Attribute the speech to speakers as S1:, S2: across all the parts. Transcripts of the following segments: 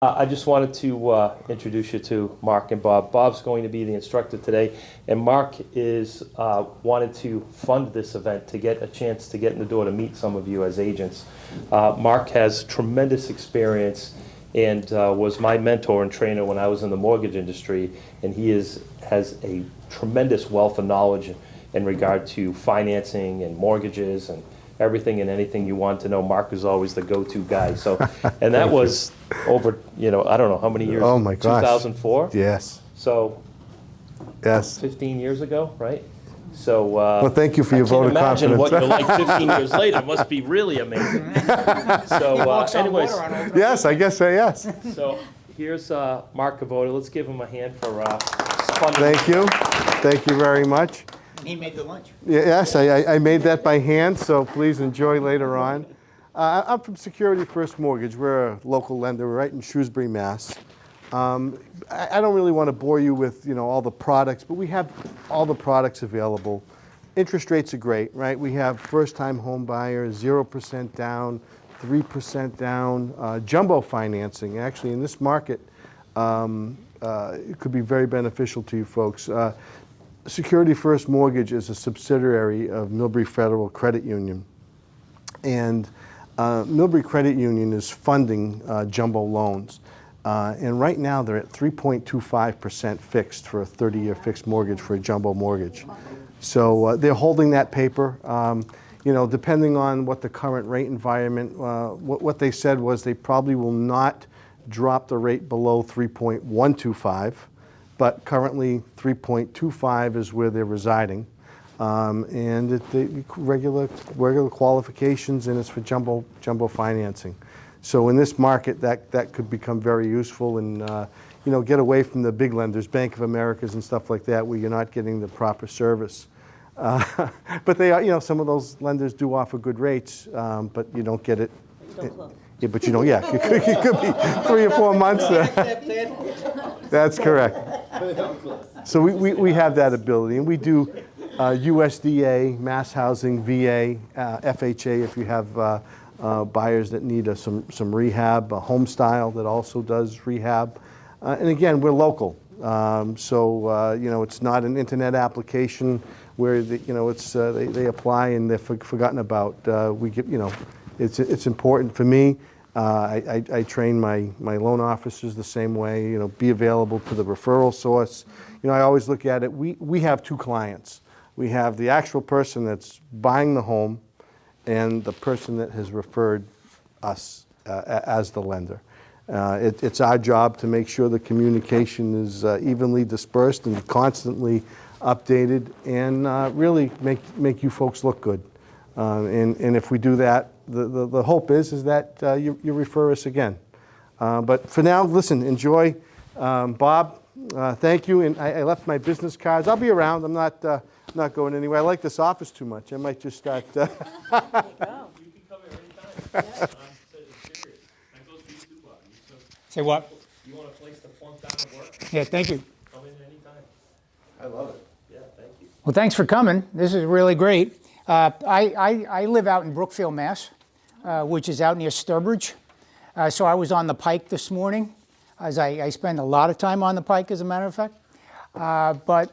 S1: I just wanted to introduce you to Mark and Bob. Bob's going to be the instructor today, and Mark is wanted to fund this event to get a chance to get in the door to meet some of you as agents. Mark has tremendous experience and was my mentor and trainer when I was in the mortgage industry, and has a tremendous wealth of knowledge in regard to financing and mortgages and everything and anything you want to know. Mark is always the go-to guy. So, and that was over, I don't know how many years.
S2: Oh my gosh.
S1: 2004?
S2: Yes.
S1: So,
S2: Yes.
S1: 15 years ago, right? So,
S2: Well, thank you for your vote of
S1: I can't imagine
S2: confidence.
S1: what you're like 15 years later. It must be really amazing. So, anyways,
S2: Yes, I guess so, yes.
S1: so here's Mark Cavoda. Let's give him a hand for funding.
S2: Thank you. Thank you very much.
S3: He made the lunch.
S2: Yes, I made that by hand, so please enjoy later on. I'm from Security First Mortgage. We're a local lender right in Shrewsbury, Mass. I don't really want to bore you with all the products, but we have all the products available. Interest rates are great, right? We have first-time home buyers, 0% down, 3% down, jumbo financing. Actually, in this market, it could be very beneficial to you folks. Security First Mortgage is a subsidiary of Millbury Federal Credit Union. And Millbury Credit Union is funding jumbo loans. And right now they're at 3.25% fixed for a 30-year fixed mortgage for a jumbo mortgage. So they're holding that paper. Depending on what the current rate environment, what they said was they probably will not drop the rate below 3.125. But currently 3.25 is where they're residing. And the regular qualifications, and it's for jumbo financing. So in this market, that could become very useful, and get away from the big lenders, Bank of Americas and stuff like that, where you're not getting the proper service. But they are, some of those lenders do offer good rates, but you don't get it. Yeah, but you don't. Yeah, it could be 3 or 4 months. That's correct. So we have that ability, and we do USDA, Mass Housing, VA, FHA if you have buyers that need some rehab, Home Style that also does rehab. And again, we're local. It's not an internet application where they apply and they're forgotten about. It's important for me. I train my loan officers the same way. Be available to the referral source. I always look at it. We have 2 clients. We have the actual person that's buying the home, and the person that has referred us as the lender. It's our job to make sure the communication is evenly dispersed and constantly updated, and really make you folks look good. And if we do that, the hope is that you refer us again. But for now, listen, enjoy. Bob, thank you. And I left my business cards. I'll be around. I'm not going anywhere. I like this office too much. I might just start.
S1: You can come here anytime. I'm serious. That goes for you too, Bob.
S3: Say what?
S1: You want a place to plunk down and work?
S3: Yeah, thank you.
S1: Come in anytime.
S2: I love it.
S1: Yeah, thank you.
S3: Well, thanks for coming. This is really great. I live out in Brookfield, Mass, which is out near Sturbridge. So I was on the Pike this morning, as I spend a lot of time on the Pike, as a matter of fact. But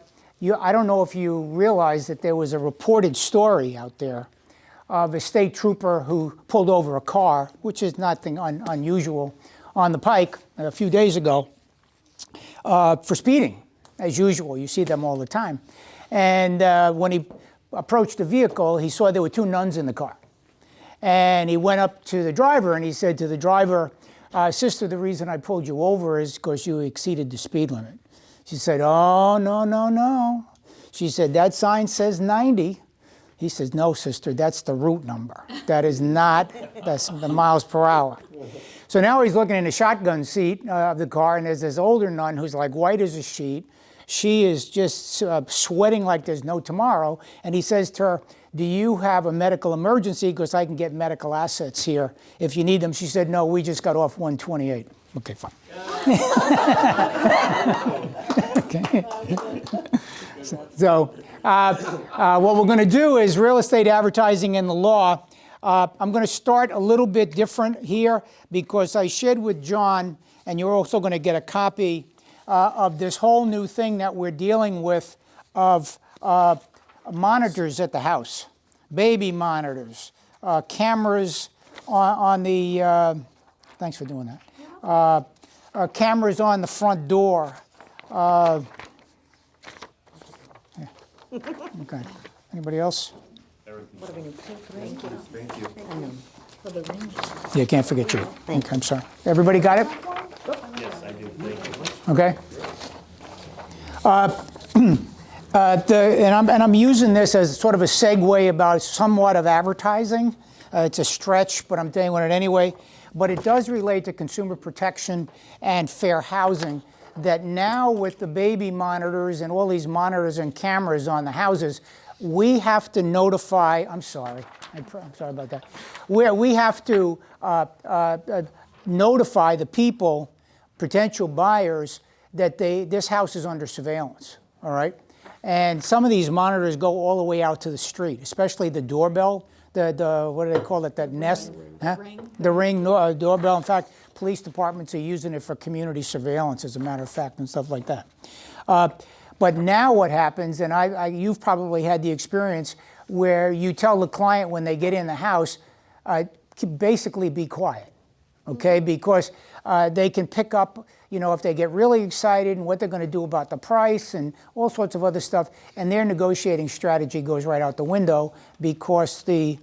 S3: I don't know if you realize that there was a reported story out there of a state trooper who pulled over a car, which is nothing unusual, on the Pike a few days ago for speeding, as usual. You see them all the time. And when he approached the vehicle, he saw there were 2 nuns in the car. And he went up to the driver and he said to the driver, "Sister, the reason I pulled you over is because you exceeded the speed limit." She said, "Oh, no. She said, "That sign says 90. He says, "No, sister, that's the route number. That is not the miles per hour." So now he's looking in the shotgun seat of the car, and there's this older nun who's like white as a sheet. She is just sweating like there's no tomorrow. And he says to her, "Do you have a medical emergency? Because I can get medical assets here if you need them." She said, "No, we just got off 128. Okay, fine. Okay. So what we're going to do is real estate advertising and the law. I'm going to start a little bit different here because I shared with John and you're also going to get a copy of this whole new thing that we're dealing with of monitors at the house, baby monitors, cameras on the, thanks for doing that, cameras on the front door. Yeah. Okay. Anybody else? Yeah, can't forget you. Okay, I'm sorry. Everybody got it?
S1: Yes, I do, thank you.
S3: Okay. And I'm using this as sort of a segue about somewhat of advertising. It's a stretch, but I'm doing it anyway. But it does relate to consumer protection and fair housing. That now with the baby monitors and all these monitors and cameras on the houses, we have to notify. I'm sorry. I'm sorry about that. We have to notify the people, potential buyers, that this house is under surveillance. All right. And some of these monitors go all the way out to the street, especially the doorbell, the what do they call it, that Nest? Huh? The Ring doorbell. In fact, police departments are using it for community surveillance, as a matter of fact, and stuff like that. But now what happens, and you've probably had the experience, where you tell the client when they get in the house, basically be quiet, okay? Because they can pick up, if they get really excited and what they're going to do about the price and all sorts of other stuff, and their negotiating strategy goes right out the window because the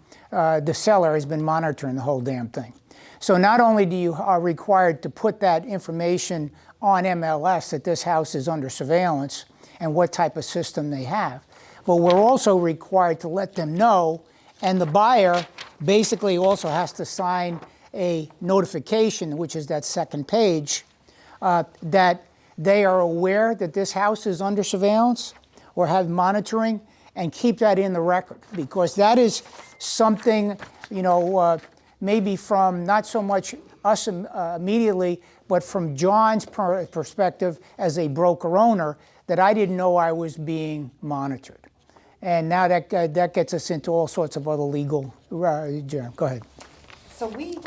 S3: seller has been monitoring the whole damn thing. So not only do you are required to put that information on MLS that this house is under surveillance and what type of system they have, but we're also required to let them know, and the buyer basically also has to sign a notification, which is that second page, that they are aware that this house is under surveillance or have monitoring, and keep that in the record, because that is something, maybe from not so much us immediately, but from John's perspective as a broker owner, that I didn't know I was being monitored. And now that gets us into all sorts of other legal, go ahead.
S4: So we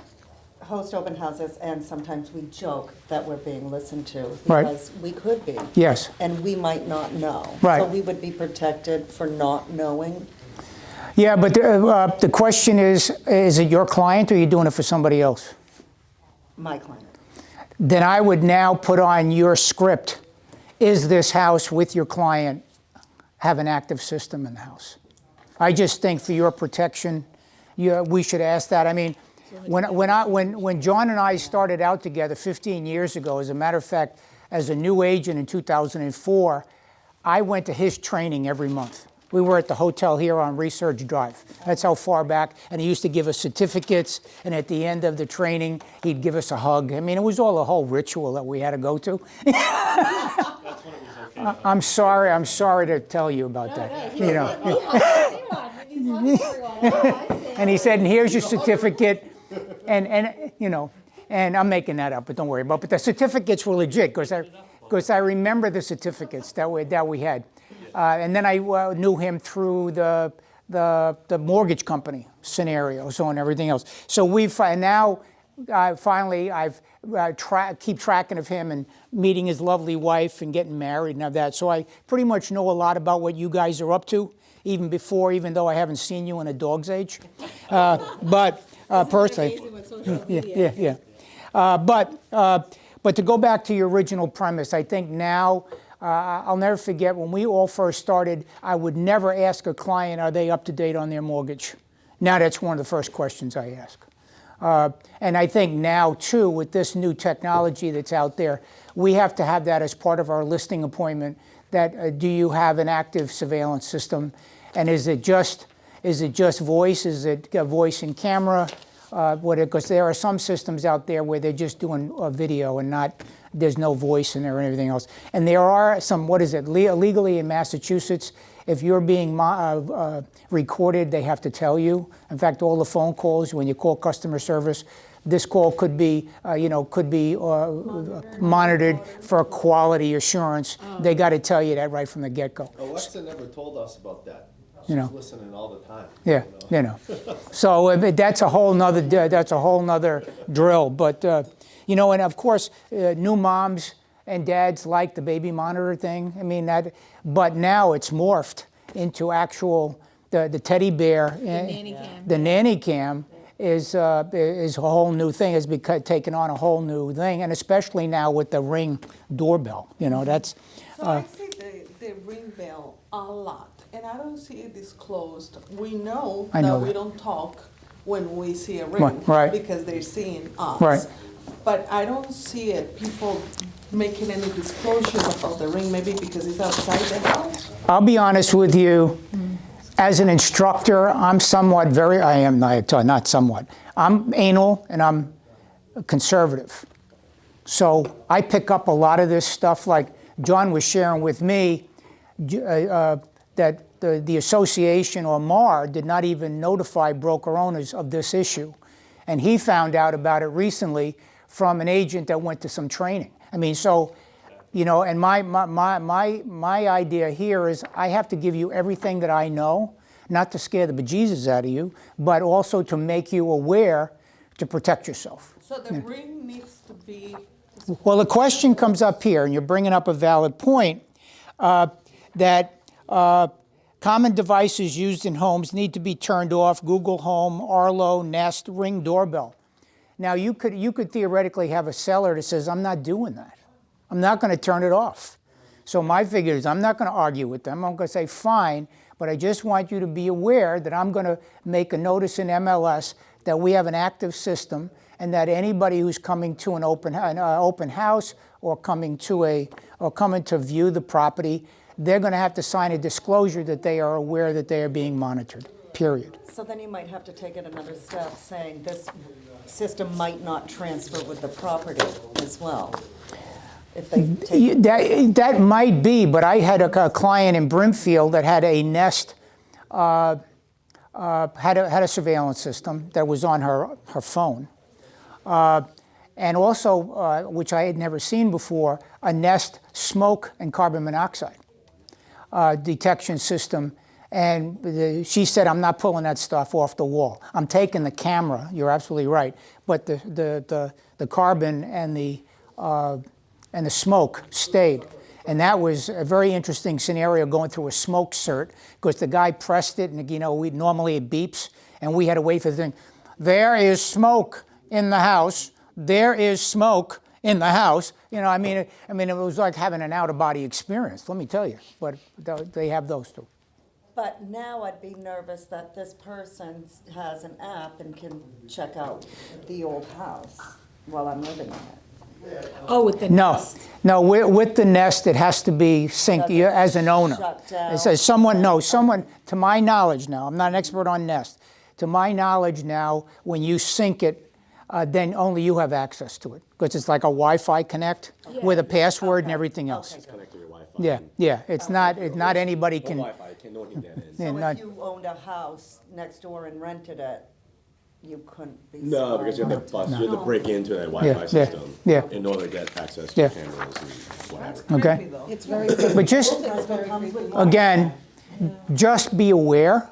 S4: host open houses, and sometimes we joke that we're being listened to
S3: Right.
S4: because we could be.
S3: Yes.
S4: And we might not know.
S3: Right.
S4: So we would be protected for not knowing.
S3: Yeah, but the question is it your client or are you doing it for somebody else?
S4: My client.
S3: Then I would now put on your script, is this house with your client have an active system in the house? I just think for your protection, we should ask that. I mean, when John and I started out together 15 years ago, as a matter of fact, as a new agent in 2004, I went to his training every month. We were at the hotel here on Research Drive. That's how far back. And he used to give us certificates, and at the end of the training, he'd give us a hug. I mean, it was all a whole ritual that we had to go to. I'm sorry to tell you about that. And he said, and here's your certificate. And I'm making that up, but don't worry about it. But the certificates were legit, because I remember the certificates that we had. And then I knew him through the mortgage company scenario, so and everything else. So I've keep tracking of him and meeting his lovely wife and getting married and all that. So I pretty much know a lot about what you guys are up to, even though I haven't seen you in a dog's age. But personally, yeah. But to go back to your original premise, I think now, I'll never forget when we all first started, I would never ask a client, are they up to date on their mortgage? Now that's one of the first questions I ask. And I think now, too, with this new technology that's out there, we have to have that as part of our listing appointment, that do you have an active surveillance system? And is it just voice? Is it voice and camera? Because there are some systems out there where they're just doing a video and there's no voice in there and everything else. And there are some, legally in Massachusetts, if you're being recorded, they have to tell you. In fact, all the phone calls, when you call customer service, this call could be monitored for quality assurance. They got to tell you that right from the get-go.
S5: Alexa never told us about that.
S3: You know.
S5: She's listening all the time.
S3: Yeah, So that's a whole nother drill. But You know, and of course, new moms and dads like the baby monitor thing. I mean, but now it's morphed into actual, the teddy bear. The
S6: nanny cam.
S3: The nanny cam is a whole new thing, has become taken on a whole new thing, and especially now with the Ring doorbell. You know, that's.
S7: So I see the Ring bell a lot, and I don't see it disclosed. We know
S3: I know
S7: that we
S3: that.
S7: don't talk when we see a ring.
S3: Right.
S7: Because they're seeing us.
S3: Right.
S7: But I don't see it, people making any disclosures about the ring, maybe because it's outside the house.
S3: I'll be honest with you. As an instructor, I'm not somewhat. I'm anal and I'm conservative. So I pick up a lot of this stuff, like John was sharing with me, that the association or MAR did not even notify broker owners of this issue. And he found out about it recently from an agent that went to some training. I mean, so, you know, and my idea here is I have to give you everything that I know, not to scare the bejesus out of you, but also to make you aware to protect yourself.
S7: So the ring needs to be,
S3: Well, the question comes up here, and you're bringing up a valid point, that common devices used in homes need to be turned off: Google Home, Arlo, Nest, Ring doorbell. Now, you could theoretically have a seller that says, I'm not doing that. I'm not going to turn it off. So my figure is I'm not going to argue with them. I'm going to say, fine, but I just want you to be aware that I'm going to make a notice in MLS that we have an active system, and that anybody who's coming to an open house or coming to view the property, they're going to have to sign a disclosure that they are aware that they are being monitored, period.
S4: So then you might have to take it another step, saying this system might not transfer with the property as well. If they take,
S3: That might be, but I had a client in Brimfield that had a Nest, had a surveillance system that was on her phone. And also, which I had never seen before, a Nest smoke and carbon monoxide detection system. And she said, I'm not pulling that stuff off the wall. I'm taking the camera, you're absolutely right, but the carbon and the smoke stayed. And that was a very interesting scenario, going through a smoke cert, because the guy pressed it, and you know, normally it beeps, and we had to wait for the thing. There is smoke in the house. There is smoke in the house. You know, I mean, it was like having an out-of-body experience, let me tell you. But they have those too.
S4: but now I'd be nervous that this person has an app and can check out the old house while I'm living in it.
S6: Oh, with the
S3: No,
S6: Nest.
S3: no. With the Nest, it has to be synced
S4: Does it
S3: as an owner.
S4: shut down?
S3: It says someone. To my knowledge, now I'm not an expert on Nest. To my knowledge, now when you sync it, then only you have access to it, because it's like a Wi-Fi connect with a password and everything else.
S5: Connect to your Wi-Fi.
S3: Yeah. It's not anybody
S5: No
S3: can.
S5: Wi-Fi, no one can get in.
S3: Yeah,
S4: So
S3: not-
S4: if you owned a house next door and rented it, you couldn't be.
S5: No, because you have to bust, you have to break into that
S3: Yeah,
S5: Wi-Fi system.
S3: yeah.
S5: In order to get access to
S3: Yeah.
S5: cameras and whatever.
S3: Okay.
S4: It's very good.
S3: But just again, just be aware.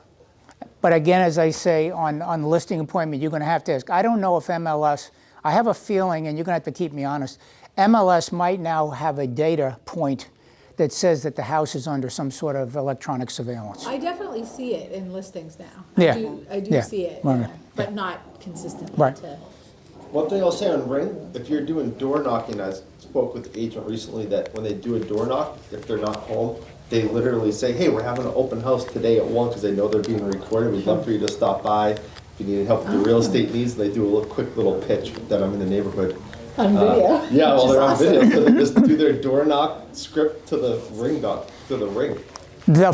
S3: But again, as I say, on the listing appointment, you're going to have to ask. I don't know if MLS, I have a feeling, and you're going to have to keep me honest, MLS might now have a data point that says that the house is under some sort of electronic surveillance.
S6: I definitely see it in listings now.
S3: Yeah.
S6: I do
S3: Yeah.
S6: see it,
S3: Right.
S6: yeah, but not consistently.
S3: Right.
S5: One thing I'll say on Ring, if you're doing door knocking, I spoke with the agent recently that when they do a door knock, if they're not home, they literally say, hey, we're having an open house today at 1 because they know they're being recorded. We'd love for you to stop by. If you need help with the real estate needs, they do a quick little pitch that I'm in the neighborhood.
S6: On video.
S5: Yeah, well, they're on video, so they just do their door knock script to the ring knock, to the ring.
S3: The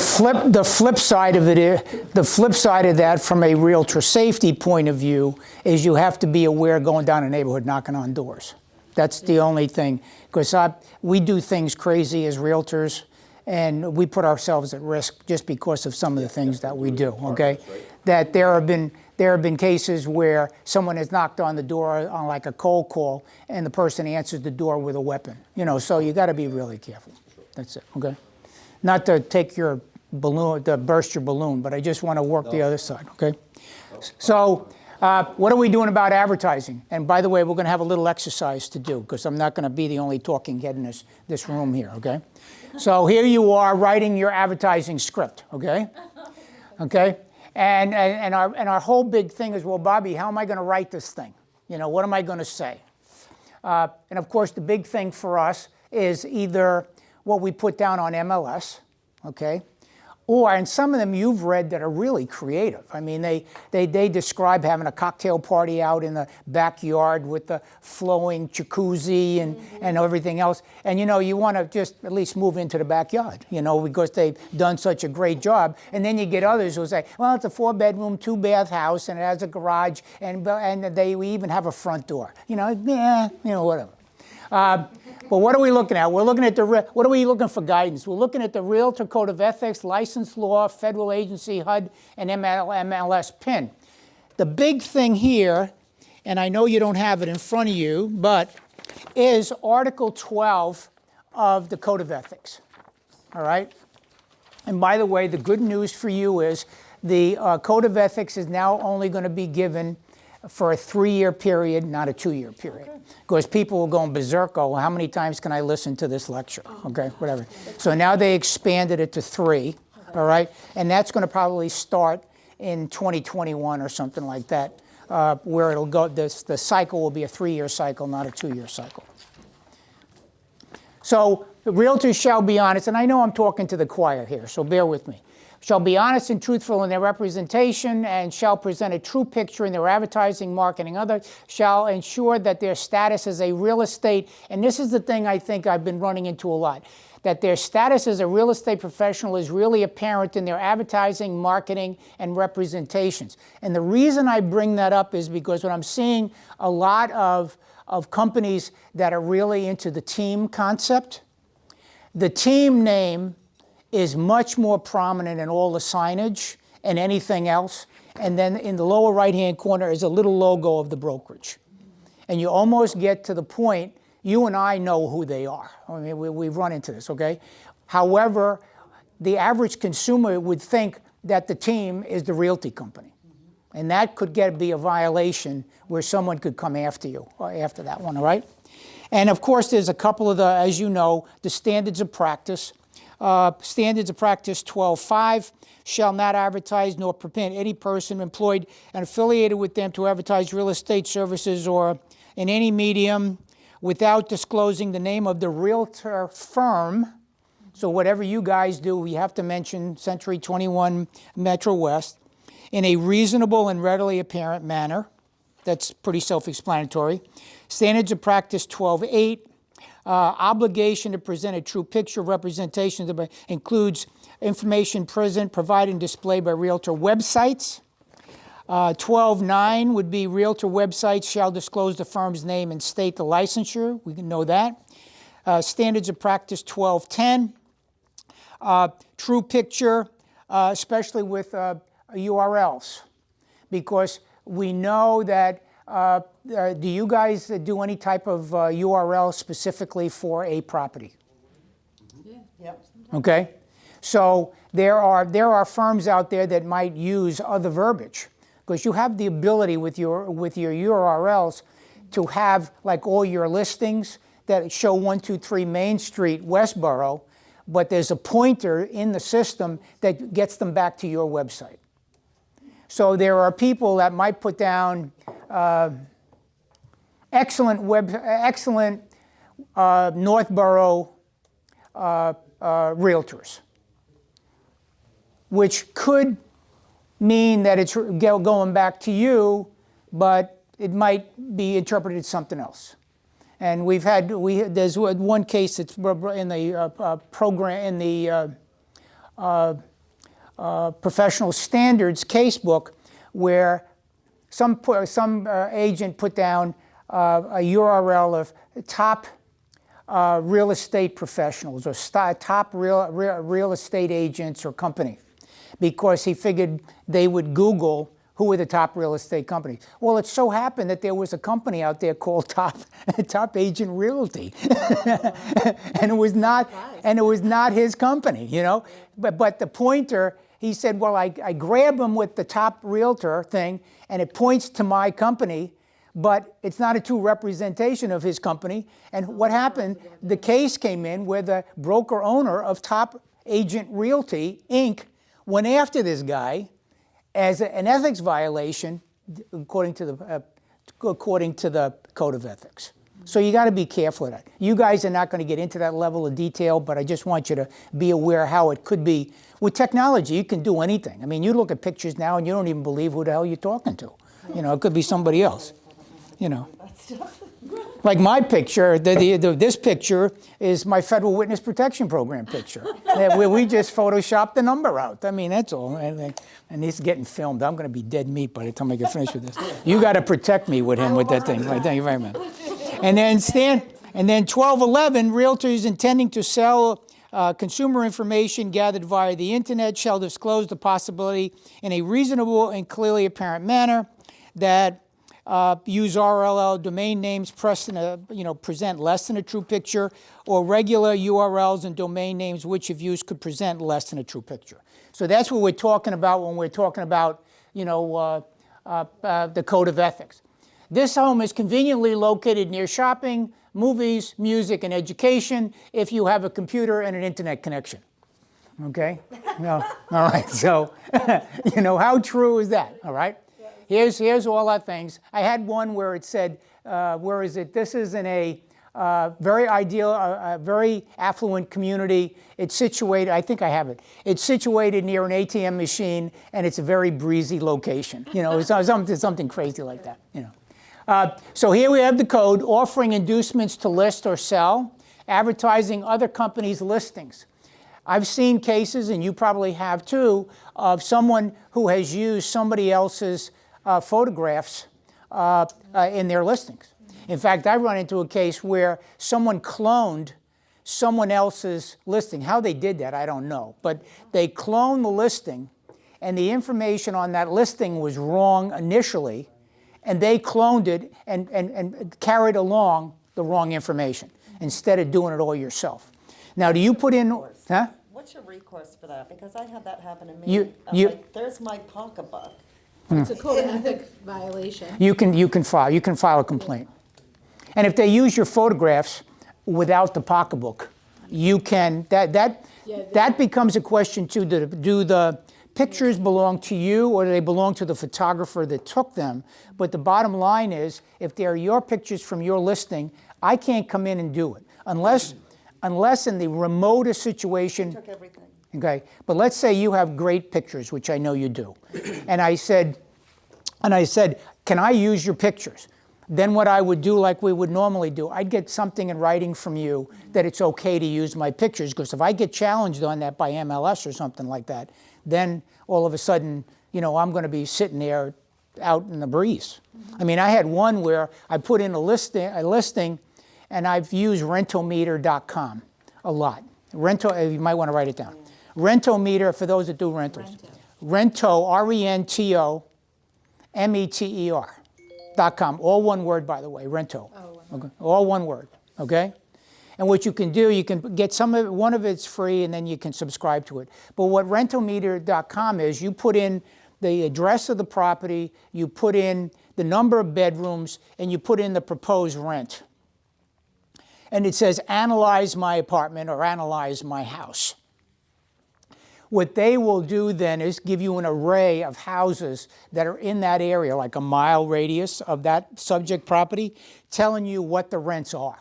S3: flip side of that, from a realtor safety point of view, is you have to be aware going down a neighborhood knocking on doors. That's the only thing, because we do things crazy as realtors, and we put ourselves at risk just because of some of the things that we do. Okay, that there have been cases where someone has knocked on the door on like a cold call, and the person answers the door with a weapon. You know, so you got to be really careful. That's it. Okay. Not to take your balloon, to burst your balloon, but I just want to work the other side, okay? So What are we doing about advertising? And by the way, we're going to have a little exercise to do because I'm not going to be the only talking head in this room here, okay? So here you are writing your advertising script, okay? Okay? And our whole big thing is, well, Bobby, how am I going to write this thing? You know, what am I going to say? And of course, the big thing for us is either what we put down on MLS, okay? Or, and some of them you've read that are really creative. I mean, they describe having a cocktail party out in the backyard with the flowing jacuzzi and everything else. And you know, you want to just at least move into the backyard, you know, because they've done such a great job. And then you get others who say, well, it's a 4-bedroom, 2-bath house and it has a garage and we even have a front door. You know, yeah, you know, whatever. But what are we looking at? We're looking at what are we looking for guidance? We're looking at the Realtor Code of Ethics, License Law, Federal Agency, HUD, and MLS PIN. The big thing here, and I know you don't have it in front of you, but is Article 12 of the Code of Ethics, all right? And by the way, the good news for you is the Code of Ethics is now only going to be given for a 3-year period, not a 2-year period. Because people were going berserk, oh, how many times can I listen to this lecture? Okay, whatever. So now they expanded it to 3, all right? And that's going to probably start in 2021 or something like that, where it'll go, the cycle will be a 3-year cycle, not a 2-year cycle. So the realtors shall be honest, and I know I'm talking to the choir here, so bear with me. Shall be honest and truthful in their representation and shall present a true picture in their advertising, marketing, others, shall ensure that their status as a real estate, and this is the thing I think I've been running into a lot, that their status as a real estate professional is really apparent in their advertising, marketing, and representations. And the reason I bring that up is because when I'm seeing a lot of companies that are really into the team concept, the team name is much more prominent in all the signage and anything else. And then in the lower right-hand corner is a little logo of the brokerage. And you almost get to the point, you and I know who they are. I mean, we've run into this, okay? However, the average consumer would think that the team is the realty company. And that could be a violation where someone could come after you, or after that one, all right? And of course, there's a couple of the, as you know, the standards of practice. Standards of Practice 12.5 shall not advertise nor permit any person employed and affiliated with them to advertise real estate services or in any medium without disclosing the name of the realtor firm. So whatever you guys do, you have to mention Century 21 Metro West in a reasonable and readily apparent manner. That's pretty self-explanatory. Standards of Practice 12.8. Obligation to present a true picture of representation that includes information present, provided, and displayed by realtor websites. 12.9 would be realtor websites shall disclose the firm's name and state the licensure. We can know that. Standards of Practice 12.10. True picture, especially with URLs, because we know that do you guys do any type of URL specifically for a property?
S4: Yep.
S3: Okay, so there are firms out there that might use other verbiage because you have the ability with your URLs to have like all your listings that show 123 Main Street, Westboro, but there's a pointer in the system that gets them back to your website. So there are people that might put down excellent Northborough realtors, which could mean that it's going back to you, but it might be interpreted something else. And there's one case that's in the program in the professional standards casebook where some agent put down a URL of top real estate professionals or top real estate agents or company, because he figured they would Google who were the top real estate companies. Well, it so happened that there was a company out there called Top Agent Realty, and it was not his company, you know. But the pointer he said, well, I grab him with the top realtor thing, and it points to my company, but it's not a true representation of his company. And what happened, the case came in where the broker owner of Top Agent Realty, Inc., went after this guy as an ethics violation, according to the Code of Ethics. So you got to be careful of that. You guys are not going to get into that level of detail, but I just want you to be aware how it could be. With technology, you can do anything. I mean, you look at pictures now and you don't even believe who the hell you're talking to. You know, it could be somebody else. You know, like my picture, this picture is my Federal Witness Protection Program picture, where we just photoshopped the number out. I mean, that's all. And it's getting filmed. I'm going to be dead meat by the time I get finished with this. You got to protect me with him with that thing. Right, thank you very much. And then 1211, realtors intending to sell consumer information gathered via the internet shall disclose the possibility in a reasonable and clearly apparent manner that use RLL domain names present less than a true picture, or regular URLs and domain names which if used could present less than a true picture. So that's what we're talking about when we're talking about the Code of Ethics. This home is conveniently located near shopping, movies, music, and education if you have a computer and an internet connection. Okay? No. All right. So, how true is that? All right? Here's all our things. I had one where it said, where is it? This is in a very ideal, very affluent community. It's situated, I think I have it. It's situated near an ATM machine, and it's a very breezy location. It's something crazy like that. So here we have the code, offering inducements to list or sell, advertising other companies' listings. I've seen cases, and you probably have too, of someone who has used somebody else's photographs in their listings. In fact, I run into a case where someone cloned someone else's listing. How they did that, I don't know. But they cloned the listing, and the information on that listing was wrong initially, and they cloned it and carried along the wrong information instead of doing it all yourself. Now, do you put in, huh?
S4: What's your recourse for that? Because I had that happen to me. Like, there's my pocketbook.
S6: It's a code of ethics violation.
S3: You can file a complaint. And if they use your photographs without the pocketbook, you can, that becomes a question too. Do the pictures belong to you, or do they belong to the photographer that took them? But the bottom line is, if they're your pictures from your listing, I can't come in and do it unless in the remotest situation.
S4: Took everything.
S3: Okay, but let's say you have great pictures, which I know you do, and I said, can I use your pictures? Then what I would do, like we would normally do, I'd get something in writing from you that it's okay to use my pictures, because if I get challenged on that by MLS or something like that, then all of a sudden, I'm going to be sitting there out in the breeze. I mean, I had one where I put in a listing, and I've used rentometer.com a lot. You might want to write it down. Rentometer, for those that do rentals. Rento, RENTOMETER.com. All one word, by the way, Rento. Okay. All one word, okay? And what you can do, you can get one of it's free, and then you can subscribe to it. But what rentometer.com is, you put in the address of the property, you put in the number of bedrooms, and you put in the proposed rent. And it says, analyze my apartment or analyze my house. What they will do then is give you an array of houses that are in that area, like a mile radius of that subject property, telling you what the rents are.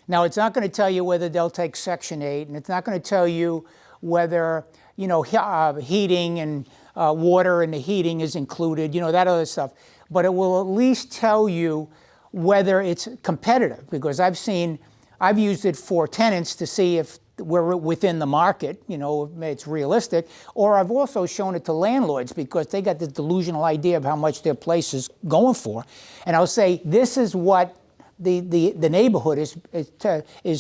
S3: Now, it's not going to tell you whether they'll take Section 8, and it's not going to tell you whether, heating and water and the heating is included, that other stuff. But it will at least tell you whether it's competitive, because I've used it for tenants to see if we're within the market, it's realistic, or I've also shown it to landlords because they got this delusional idea of how much their place is going for. And I'll say, this is what the neighborhood is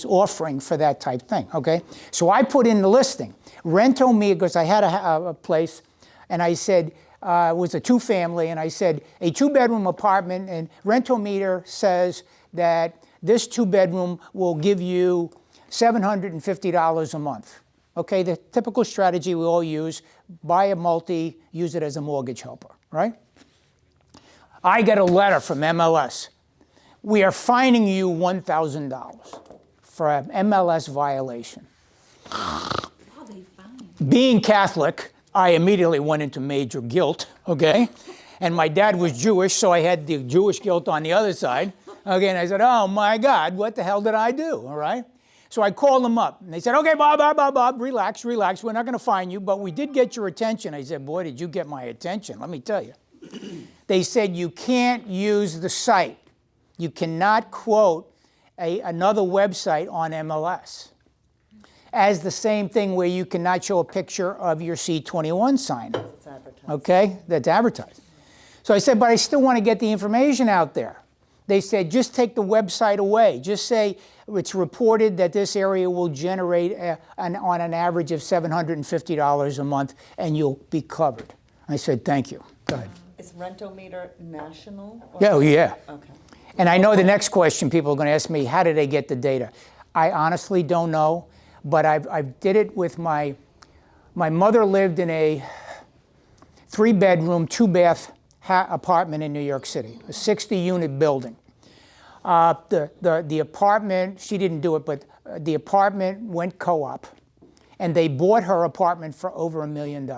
S3: offering for that type thing, okay? So I put in the listing, Rentometer, because I had a place, and I said, it was a two-family, and I said, a two-bedroom apartment, and Rentometer says that this two-bedroom will give you $750 a month. Okay, the typical strategy we all use buy a multi, use it as a mortgage helper, right? I get a letter from MLS. We are fining you $1,000 for an MLS violation. Being Catholic, I immediately went into major guilt, okay? And my dad was Jewish, so I had the Jewish guilt on the other side. Okay, and I said, oh my God, what the hell did I do, all right? So I called them up, and they said, okay, Bob, relax, we're not gonna fine you, but we did get your attention. I said, boy, did you get my attention, let me tell you. They said, you can't use the site. You cannot quote another website on MLS. As the same thing where you cannot show a picture of your C21 sign,
S4: It's advertised.
S3: okay, that's advertised. So I said, but I still want to get the information out there. They said, just take the website away. Just say it's reported that this area will generate on an average of $750 a month, and you'll be covered. I said, thank you. Go ahead.
S4: Is Rentometer national? or-
S3: Yeah, oh, yeah.
S4: Okay.
S3: And I know the next question people are going to ask me, how did they get the data? I honestly don't know, but I did it with my mother lived in a 3-bedroom, 2-bath apartment in New York City, a 60-unit building. The apartment, she didn't do it, but the apartment went co-op, and they bought her apartment for over $1 million.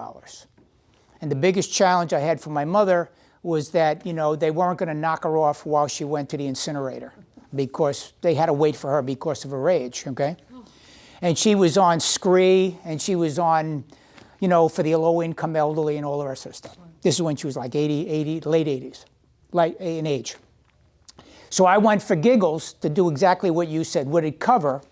S3: And the biggest challenge I had for my mother was that, you know, they weren't going to knock her off while she went to the incinerator because they had to wait for her because of her age, okay? And she was on SCREE, and she was on, you know, for the low-income elderly and all the rest of the stuff. This is when she was like 80, late 80s, like in age. So I went for giggles to do exactly what you said. Would it cover?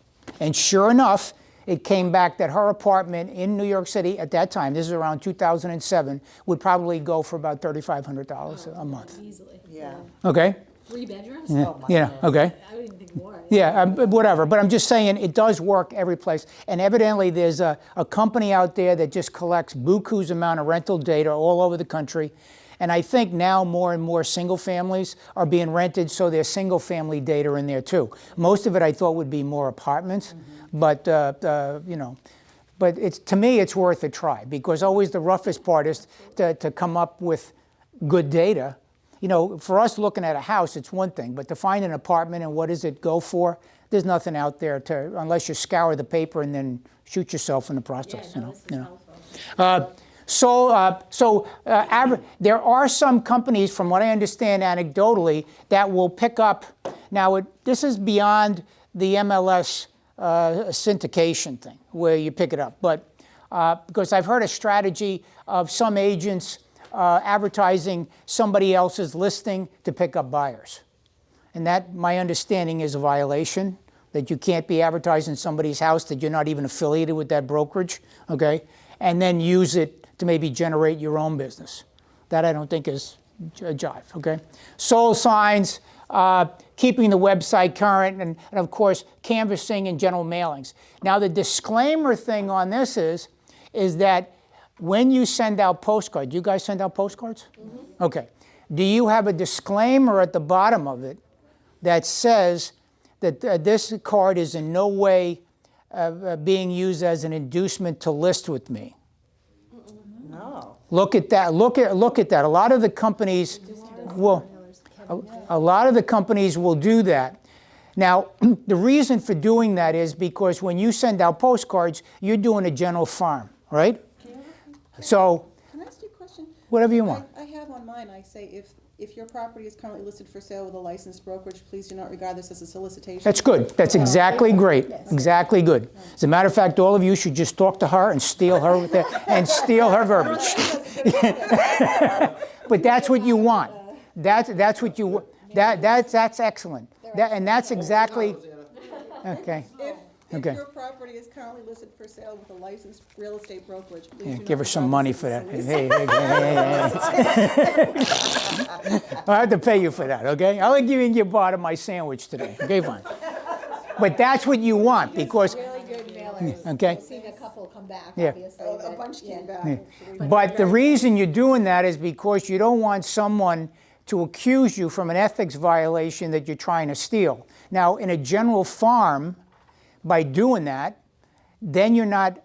S3: And sure enough, it came back that her apartment in New York City at that time, this is around 2007, would probably go for about $3,500 a month.
S6: Easily.
S4: Yeah.
S3: Okay?
S6: 3 bedrooms?
S4: Oh, my
S3: Yeah,
S4: God.
S3: okay.
S6: I wouldn't even think more.
S3: Yeah, whatever. But I'm just saying it does work every place. And evidently there's a company out there that just collects buku's amount of rental data all over the country. And I think now more and more single families are being rented, so there's single family data in there too. Most of it I thought would be more apartments, but you know, but to me it's worth a try because always the roughest part is to come up with good data. You know, for us looking at a house, it's one thing, but to find an apartment and what does it go for, there's nothing out there unless you scour the paper and then shoot yourself in the process.
S6: Yeah, no, this is
S3: you know.
S6: helpful.
S3: There are some companies, from what I understand anecdotally, that will pick up. Now, this is beyond the MLS syndication thing, where you pick it up. But because I've heard a strategy of some agents advertising somebody else's listing to pick up buyers. And that, my understanding, is a violation, that you can't be advertising somebody's house that you're not even affiliated with that brokerage, okay? And then use it to maybe generate your own business. That I don't think is a jive, okay? Sold signs, keeping the website current, and of course, canvassing and general mailings. Now the disclaimer thing on this is that when you send out postcards, do you guys send out postcards? Mm-hmm. Okay. Do you have a disclaimer at the bottom of it that says that this card is in no way being used as an inducement to list with me?
S4: No.
S3: Look at that. Look at that. A lot of the companies will. A lot of the companies will do that. Now, the reason for doing that is because when you send out postcards, you're doing a general farm, right? So,
S8: Can I ask you a question?
S3: whatever you want.
S8: I have on mine, I say, if your property is currently listed for sale with a licensed brokerage, please do not regard this as a solicitation.
S3: That's good. That's exactly great. Exactly good. As a matter of fact, all of you should just talk to her and steal her with that and steal her verbiage. But that's what you want. That's what you. That's excellent. And that's exactly. Okay.
S8: If
S3: Okay.
S8: your property is currently listed for sale with a licensed real estate brokerage, please do
S3: Yeah,
S8: not
S3: give her some
S8: regard
S3: money
S8: this
S3: for
S8: as a
S3: that.
S8: solicitation.
S3: Hey. I have to pay you for that, okay? I'll give you your part of my sandwich today. Okay, fine. But that's what you want because,
S6: Really good mailers.
S3: okay.
S6: I've seen a couple come back,
S3: Yeah.
S6: obviously.
S8: A
S6: but,
S8: bunch
S6: yeah.
S8: came back. actually.
S3: But the reason you're doing that is because you don't want someone to accuse you from an ethics violation that you're trying to steal. Now, in a general farm, by doing that, then you're not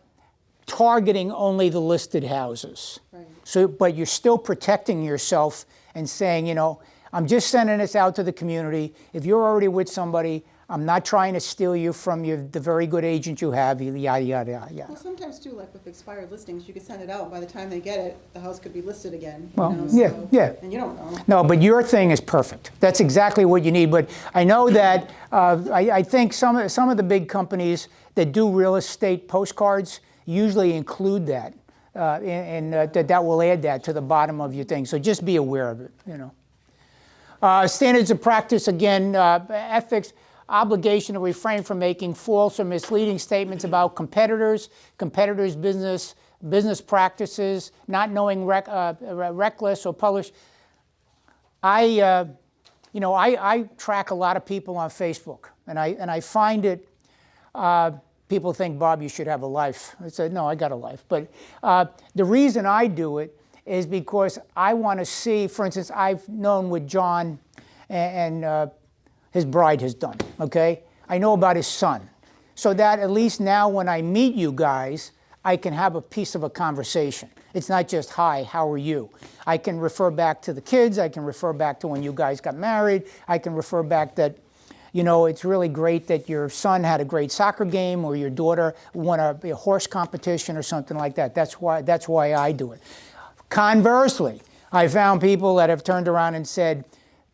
S3: targeting only the listed houses.
S8: Right.
S3: So, but you're still protecting yourself and saying, you know, I'm just sending this out to the community. If you're already with somebody, I'm not trying to steal you from the very good agent you have, yada, yada, yada,
S8: Well,
S3: yada.
S8: sometimes too, like with expired listings, you could send it out, and by the time they get it, the house could be listed again, you
S3: Well,
S8: know,
S3: yeah,
S8: so-
S3: yeah.
S8: And you don't know.
S3: No, but your thing is perfect. That's exactly what you need. But I know that I think some of the big companies that do real estate postcards usually include that, and that will add that to the bottom of your thing. So just be aware of it. You know. Standards of practice again, ethics. Obligation to refrain from making false or misleading statements about competitors' business practices, not knowing reckless or publish. I track a lot of people on Facebook, and I find it. People think, Bob, you should have a life. I said, no, I got a life. But the reason I do it is because I want to see, for instance, I've known what John and his bride has done, okay? I know about his son. So that at least now when I meet you guys, I can have a piece of a conversation. It's not just, hi, how are you? I can refer back to the kids. I can refer back to when you guys got married. I can refer back that, you know, it's really great that your son had a great soccer game or your daughter won a horse competition or something like that. That's why I do it. Conversely, I found people that have turned around and said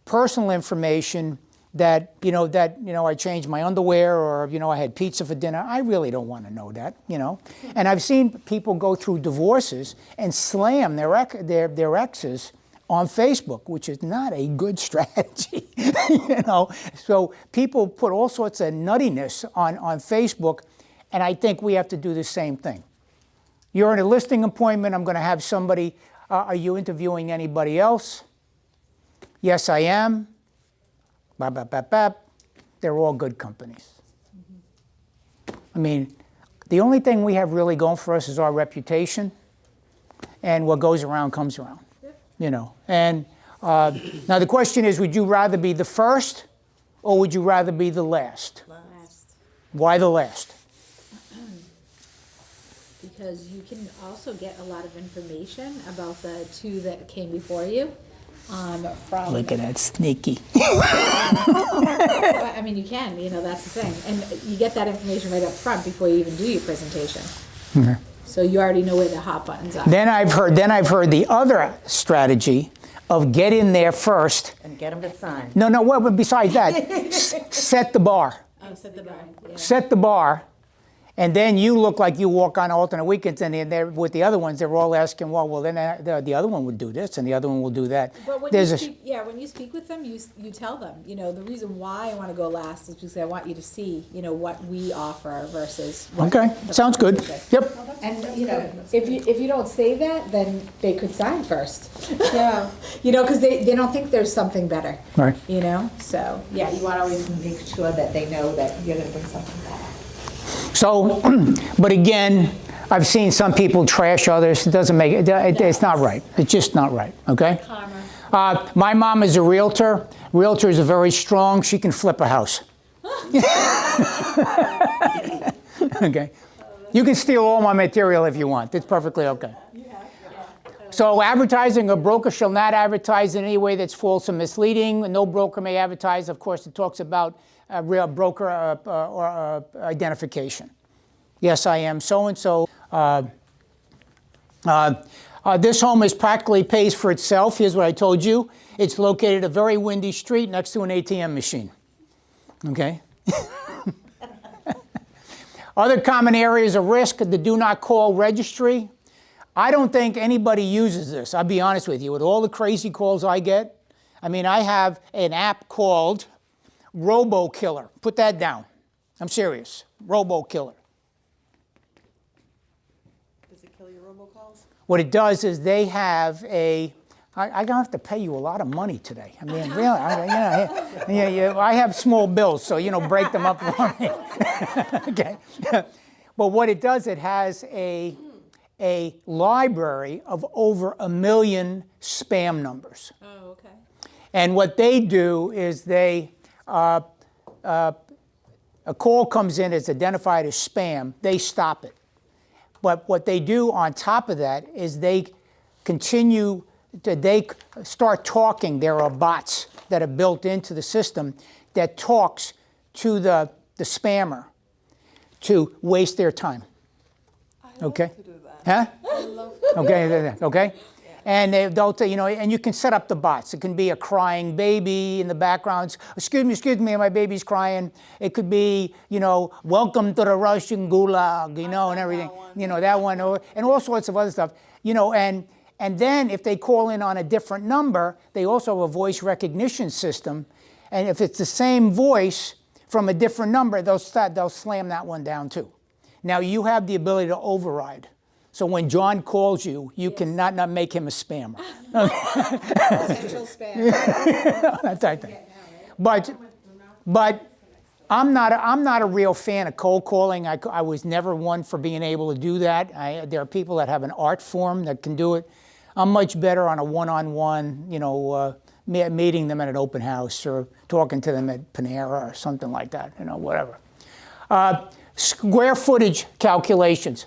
S3: personal information that I changed my underwear or, you know, I had pizza for dinner. I really don't want to know that, you know. And I've seen people go through divorces and slam their exes on Facebook, which is not a good strategy, you know. So people put all sorts of nuttiness on Facebook, and I think we have to do the same thing. You're in a listing appointment. I'm going to have somebody, are you interviewing anybody else? Yes, I am. Bap, bap, bap, bap. They're all good companies. I mean, the only thing we have really going for us is our reputation, and what goes around comes around, you know. And now the question is, would you rather be the first, or would you rather be the last?
S6: Last.
S3: Why the last?
S6: Because you can also get a lot of information about the two that came before you. From
S3: Look at that sneaky.
S6: I mean, you can, you know, that's the thing. And you get that information right up front before you even do your presentation. So you already know where the hot buttons are.
S3: Then I've heard the other strategy of get in there first.
S4: And get them to sign.
S3: No, well, but besides that, set the bar.
S6: Oh, set the bar. Yeah.
S3: Set the bar, and then you look like you walk on alternate weekends, and they're with the other ones, they're all asking, well, then the other one would do this, and the other one will do that.
S6: But when
S3: There's
S6: you
S3: a-
S6: speak, when you speak with them, you tell them, you know, the reason why I want to go last is because I want you to see, you know, what we offer versus. What
S3: Okay,
S6: the
S3: sounds good.
S6: competition.
S3: Yep.
S6: And you know, if you don't say that, then they could sign first.
S8: Yeah.
S6: You know, because they don't think there's something better.
S3: Right.
S6: You know, so yeah, you want to always make sure that they know that you're going to bring something better.
S3: So, but again, I've seen some people trash others. It doesn't make it. It's not right. It's just not right. Okay.
S6: Karma.
S3: My mom is a realtor. Realtors are very strong. She can flip a house. Okay. You can steal all my material if you want. It's perfectly okay. So advertising, a broker shall not advertise in any way that's false or misleading. No broker may advertise. Of course, it talks about real broker or identification. Yes, I am so-and-so. This home is practically pays for itself. Here's what I told you. It's located a very windy street next to an ATM machine. Okay? Other common areas of risk, the do not call registry. I don't think anybody uses this. I'll be honest with you. With all the crazy calls I get, I mean, I have an app called RoboKiller. Put that down. I'm serious. RoboKiller.
S8: Does it kill your robocalls?
S3: What it does is they have a. I'm gonna have to pay you a lot of money today. I mean, really, I have small bills, so break them up for me. Okay. But what it does, it has a library of over 1 million spam numbers.
S6: Oh, okay.
S3: And what they do is they, a call comes in, it's identified as spam, they stop it. But what they do on top of that is they start talking. There are bots that are built into the system that talks to the spammer to waste their time. Okay?
S7: To do that.
S3: Huh? Okay. And they'll, and you can set up the bots. It can be a crying baby in the background. Excuse me, my baby's crying. It could be, welcome to the Russian gulag, and everything. That one, and all sorts of other stuff. And then if they call in on a different number, they also have a voice recognition system. And if it's the same voice from a different number, they'll slam that one down too. Now you have the ability to override. So when John calls you, you can not make him a spammer.
S6: Potential spam.
S3: That type of thing. But I'm not a real fan of cold calling. I was never one for being able to do that. There are people that have an art form that can do it. I'm much better on a one-on-one, meeting them at an open house or talking to them at Panera or something like that, whatever. Square footage calculations.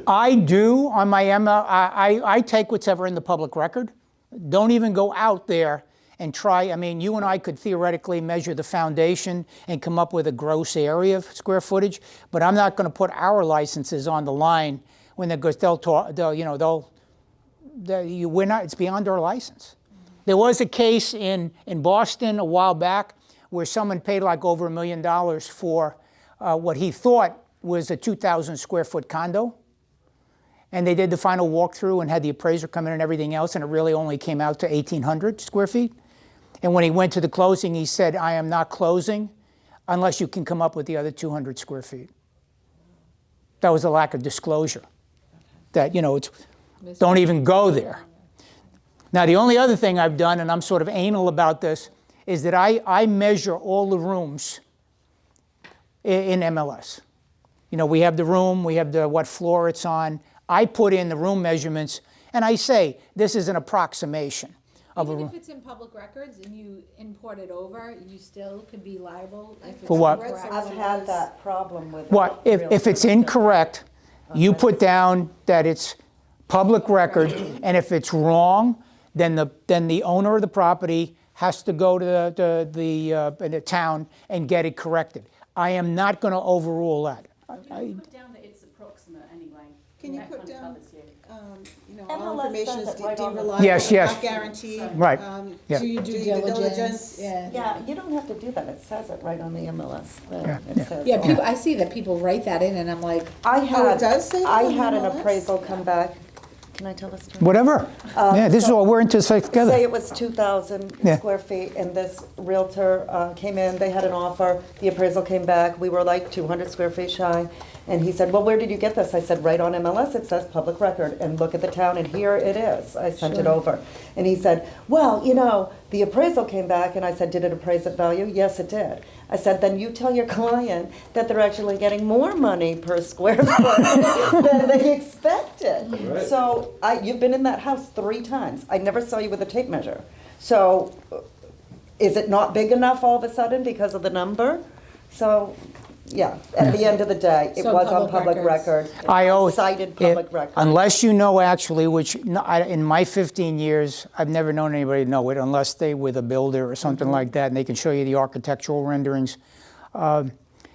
S3: I do on my I take whatever in the public record. Don't even go out there and try. I mean, you and I could theoretically measure the foundation and come up with a gross area of square footage, but I'm not going to put our licenses on the line when it's beyond our license. There was a case in Boston a while back where someone paid like over $1 million for what he thought was a 2,000 square foot condo. And they did the final walkthrough and had the appraiser come in and everything else, and it really only came out to 1,800 square feet. And when he went to the closing, he said, I am not closing unless you can come up with the other 200 square feet. That was a lack of disclosure. That, don't even go there. Now, the only other thing I've done, and I'm sort of anal about this, is that I measure all the rooms in MLS. We have the room, we have what floor it's on. I put in the room measurements, and I say, this is an approximation of a
S6: Even
S3: room.
S6: if it's in public records and you import it over, you still could be liable if it's
S3: For what?
S6: incorrect.
S4: I've had that problem with.
S3: What, if it's incorrect, you put down that it's public record, and if it's wrong, then the owner of the property has to go to the town and get it corrected. I am not going to overrule that.
S9: Put down that it's approximate anyway.
S8: Can you
S9: That
S8: put
S9: kind of
S8: down,
S9: covers you.
S8: all
S4: MLS
S8: information
S4: says
S8: is
S4: it right on
S8: deemed
S4: the-
S8: reliable,
S3: Yes, yes.
S8: not guaranteed.
S3: Right. Yeah.
S6: Do you
S8: Do
S6: do
S8: your
S6: diligence?
S4: Yeah, you don't have to do that. It says it right on the MLS.
S3: Yeah,
S4: It says
S6: Yeah,
S4: all.
S6: I see that people write that in and I'm like,
S4: I had,
S8: it does say that
S4: I
S8: on the
S4: had an
S8: MLS?
S4: appraisal come back. Can I tell this story?
S3: Whatever. Yeah, this is all we're into together.
S4: Say it was 2,000
S3: Yeah.
S4: square feet, and this realtor came in, they had an offer, the appraisal came back, we were like 200 square feet shy, and he said, well, where did you get this? I said, right on MLS, it says public record, and look at the town, and here it is. I sent it over. And he said, well, the appraisal came back, and I said, did it appraise at value? Yes, it did. I said, then you tell your client that they're actually getting more money per square foot than they expected.
S5: Right.
S4: So you've been in that house 3 times. I never saw you with a tape measure. So is it not big enough all of a sudden because of the number? So, yeah, at the end of the day, it
S6: So
S4: was on
S6: public
S4: public
S6: records.
S4: record.
S3: I always,
S4: Cited public record.
S3: unless you know actually, which in my 15 years, I've never known anybody to know it unless they with a builder or something like that, and they can show you the architectural renderings.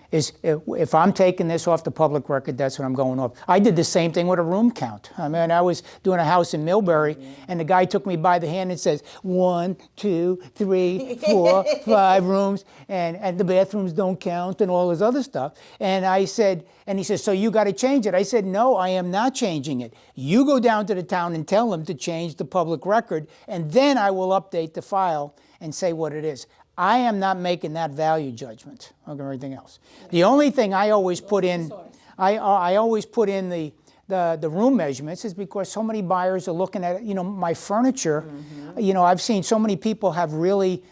S3: If I'm taking this off the public record, that's what I'm going off. I did the same thing with a room count. I mean, I was doing a house in Millbury, and the guy took me by the hand and says, 1, 2, 3, 4, 5 rooms, and the bathrooms don't count and all this other stuff. And I said, and he says, so you got to change it. I said, no, I am not changing it. You go down to the town and tell them to change the public record, and then I will update the file and say what it is. I am not making that value judgment of everything else. The only thing I always put in, I always put in the room measurements is because so many buyers are looking at, my furniture. I've seen so many people have really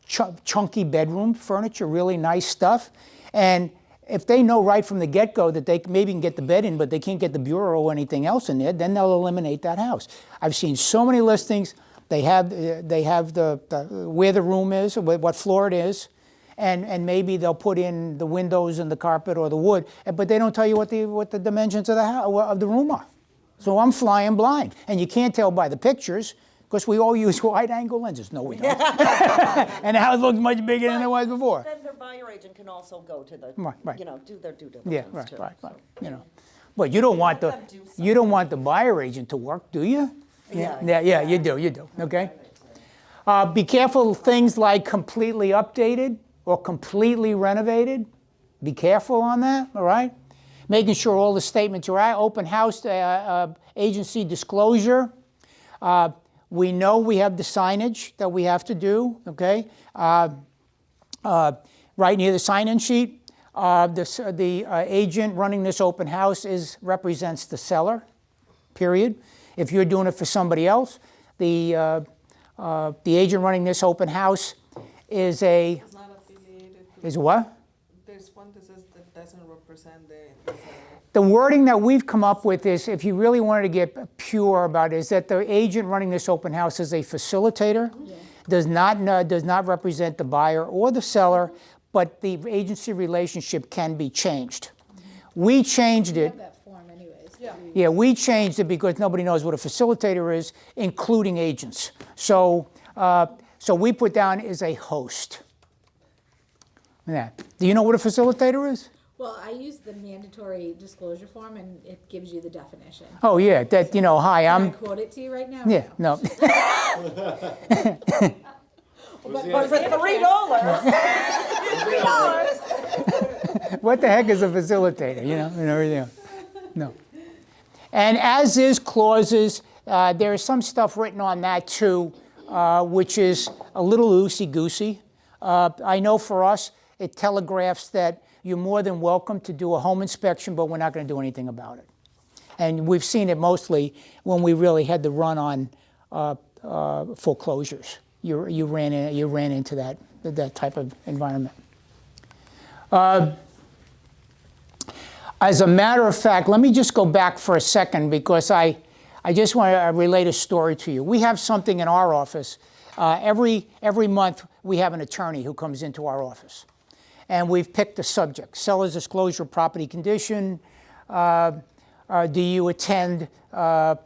S3: chunky bedroom furniture, really nice stuff. And if they know right from the get-go that they maybe can get the bed in, but they can't get the bureau or anything else in there, then they'll eliminate that house. I've seen so many listings. They have the where the room is, or what floor it is, and maybe they'll put in the windows and the carpet or the wood, but they don't tell you what the dimensions of the room are. So I'm flying blind, and you can't tell by the pictures because we all use wide-angle lenses. No, we don't. And the house looks much bigger than it was before.
S4: Then their buyer agent can also go to the,
S3: Right.
S4: you know, do their due
S3: Yeah,
S4: diligence
S3: right,
S4: too.
S3: right, right.
S4: So,
S3: You know, but you don't want the buyer agent to work, do you? Yeah, you do. Okay. Be careful things like completely updated or completely renovated. Be careful on that. All right. Making sure all the statements are right. Open house agency disclosure. We know we have the signage that we have to do. Okay. Right near the sign-in sheet. The agent running this open house represents the seller, period. If you're doing it for somebody else, the agent running this open house is
S7: It's not affiliated.
S3: is what?
S7: There's one that says that doesn't represent the
S3: The wording that we've come up with is, if you really wanted to get pure about it, is that the agent running this open house is a facilitator, does not represent the buyer or the seller, but the agency relationship can be changed. We changed
S6: We
S3: it.
S6: have that form anyways.
S3: Yeah, we changed it because nobody knows what a facilitator is, including agents. So we put down is a host. Yeah. Do you know what a facilitator is?
S6: Well, I use the mandatory disclosure form and it gives you the definition.
S3: Oh yeah, that hi,
S6: Can I
S3: I'm.
S6: quote it to you right now?
S3: Yeah, no.
S4: But for $3,
S3: What the heck is a facilitator? And everything else. No. And as is clauses, there is some stuff written on that too, which is a little loosey-goosey. I know for us, it telegraphs that you're more than welcome to do a home inspection, but we're not going to do anything about it. And we've seen it mostly when we really had to run on foreclosures. You ran into that type of environment. As a matter of fact, let me just go back for a second because I just want to relate a story to you. We have something in our office. Every month we have an attorney who comes into our office. And we've picked a subject: seller's disclosure, property condition. Do you attend the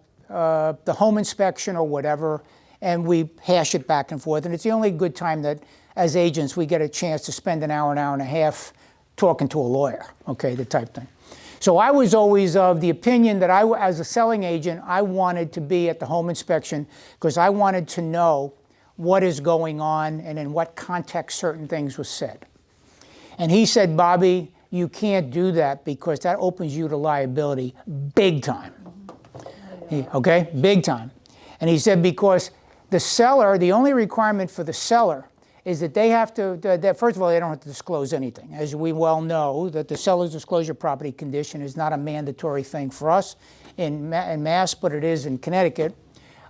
S3: home inspection or whatever? And we hash it back and forth. And it's the only good time that, as agents, we get a chance to spend an hour and a half talking to a lawyer, okay, the type thing. So I was always of the opinion that as a selling agent, I wanted to be at the home inspection because I wanted to know what is going on and in what context certain things were said. And he said, Bobby, you can't do that because that opens you to liability big time. Okay, big time. And he said because the seller, the only requirement for the seller is that they have to, first of all, they don't have to disclose anything. As we well know, that the seller's disclosure property condition is not a mandatory thing for us in Mass, but it is in Connecticut.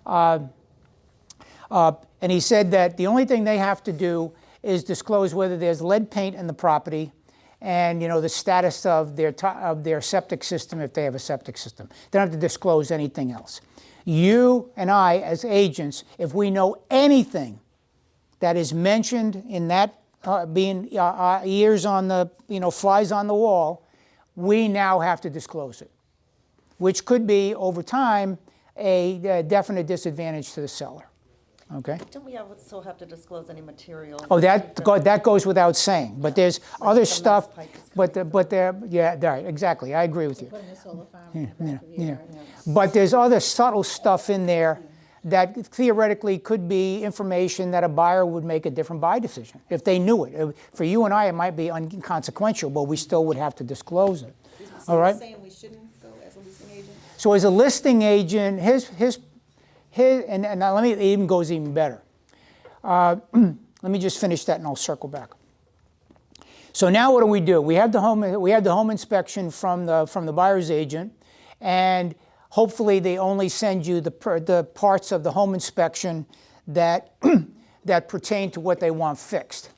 S3: And he said that the only thing they have to do is disclose whether there's lead paint in the property and the status of their septic system if they have a septic system. They don't have to disclose anything else. You and I, as agents, if we know anything that is mentioned in that being ears on the, flies on the wall, we now have to disclose it, which could be, over time, a definite disadvantage to the seller. Okay.
S4: don't we also have to disclose any material?
S3: Oh, that goes without saying. But there's other stuff. Right, exactly. I agree with you.
S6: Putting a solar farm in the back of your yard.
S3: But there's other subtle stuff in there that theoretically could be information that a buyer would make a different buy decision if they knew it. For you and I, it might be inconsequential, but we still would have to disclose it. All right.
S8: Saying we shouldn't go as a listing agent?
S3: So as a listing agent, and now it even goes even better. Let me just finish that and I'll circle back. So now what do? We have the home inspection from the buyer's agent, and hopefully they only send you the parts of the home inspection that that pertain to what they want fixed.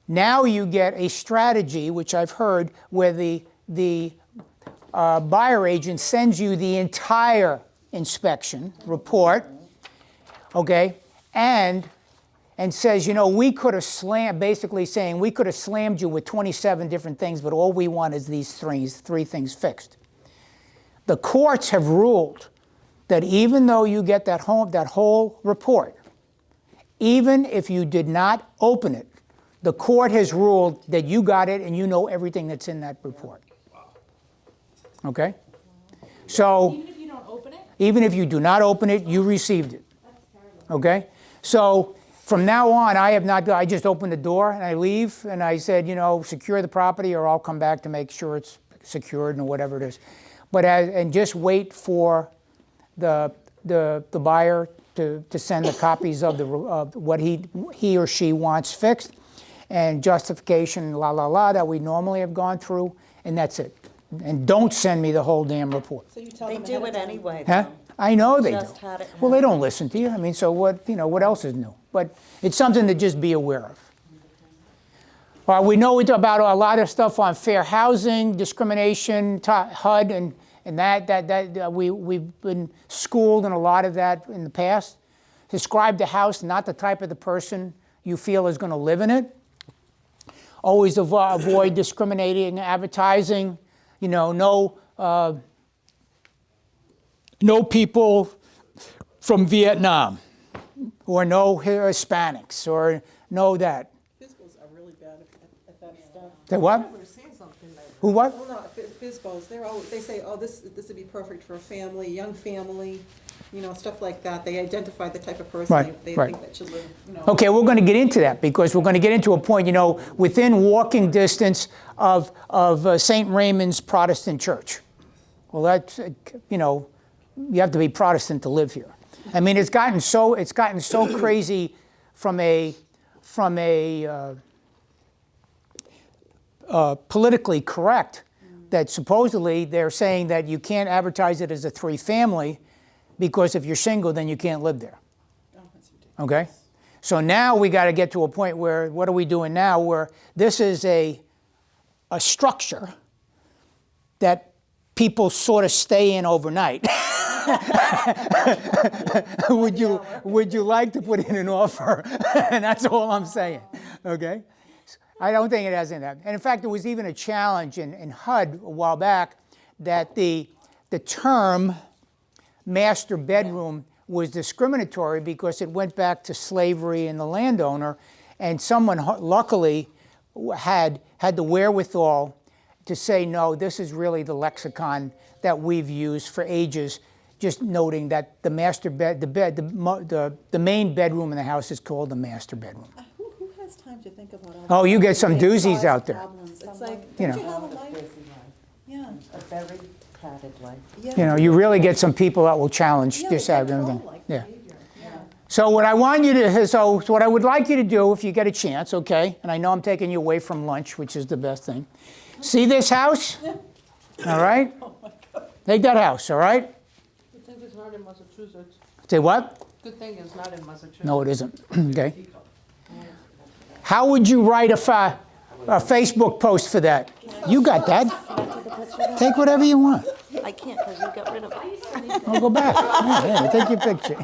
S3: Now you get a strategy, which I've heard, where the buyer agent sends you the entire inspection report, okay, and and says, you know, we could have basically saying we could have slammed you with 27 different things, but all we want is these three things fixed. The courts have ruled that even though you get that whole report, even if you did not open it, the court has ruled that you got it and you know everything that's in that report. Okay? So,
S6: Even if you don't open it?
S3: even if you do not open it, you received it. Okay? So, from now on, I just open the door and I leave and I said, you know, secure the property or I'll come back to make sure it's secured and whatever it is. But and just wait for the buyer to send the copies of what he or she wants fixed and justification, that we normally have gone through, and that's it. And don't send me the whole damn report.
S8: So you tell
S4: They
S8: them
S4: do
S8: ahead
S4: it
S8: of time.
S4: anyway,
S3: Huh?
S4: though.
S3: I know they do.
S4: Just had it
S3: Well, they
S4: happen.
S3: don't listen to you. I mean, so what else is new? But it's something to just be aware of. We know about a lot of stuff on fair housing, discrimination, HUD, and that we've been schooled in a lot of that in the past. Describe the house, not the type of the person you feel is going to live in it. Always avoid discriminating advertising. You know, no people from Vietnam, or no Hispanics, or no that.
S8: FISBOs are really bad at that stuff.
S3: Say what?
S7: I've never seen something like that.
S3: Who what?
S8: Oh, no, FISBOs, they say, oh, this would be perfect for a family, young family, you know, stuff like that. They identify the type of person
S3: Right,
S8: they
S3: right.
S8: think that should live, you know.
S3: Okay, we're going to get into that because we're going to get into a point, you know, within walking distance of St. Raymond's Protestant Church. Well, that's, you know, you have to be Protestant to live here. I mean, it's gotten so crazy from a politically correct that supposedly they're saying that you can't advertise it as a three-family because if you're single, then you can't live there. Okay? So now we got to get to a point where, what are we doing now, where this is a structure that people sort of stay in overnight. Would you like to put in an offer? And that's all I'm saying, okay? I don't think it has any of that. And in fact, there was even a challenge in HUD a while back that the term master bedroom was discriminatory because it went back to slavery and the landowner, and someone luckily had the wherewithal to say, no, this is really the lexicon that we've used for ages, just noting that the master bed, the main bedroom in the house is called the master bedroom.
S8: Who has time to think about all
S3: Oh, you
S8: that?
S3: get some
S8: It
S3: doozies
S8: causes
S3: out there.
S8: problems. It's like,
S3: You
S8: don't
S3: know.
S8: you have a life? Yeah.
S4: A very padded life.
S8: Yeah.
S3: You know, you really get some people that will challenge
S8: Yeah,
S3: this
S8: it's
S3: out
S8: like
S3: everything.
S8: troll-like
S3: Yeah.
S8: behavior. Yeah.
S3: So what I want you to, so what I would like you to do, if you get a chance, okay, and I know I'm taking you away from lunch, which is the best thing. See this house? All right? Take that house, all right?
S7: Good thing it's not in Massachusetts.
S3: Say what?
S7: Good thing it's not in Massachusetts.
S3: No, it isn't. Okay. How would you write a Facebook post for that? You got that. Take whatever you want.
S4: I can't because you got rid of it.
S3: I'll go back. Yeah, take your picture.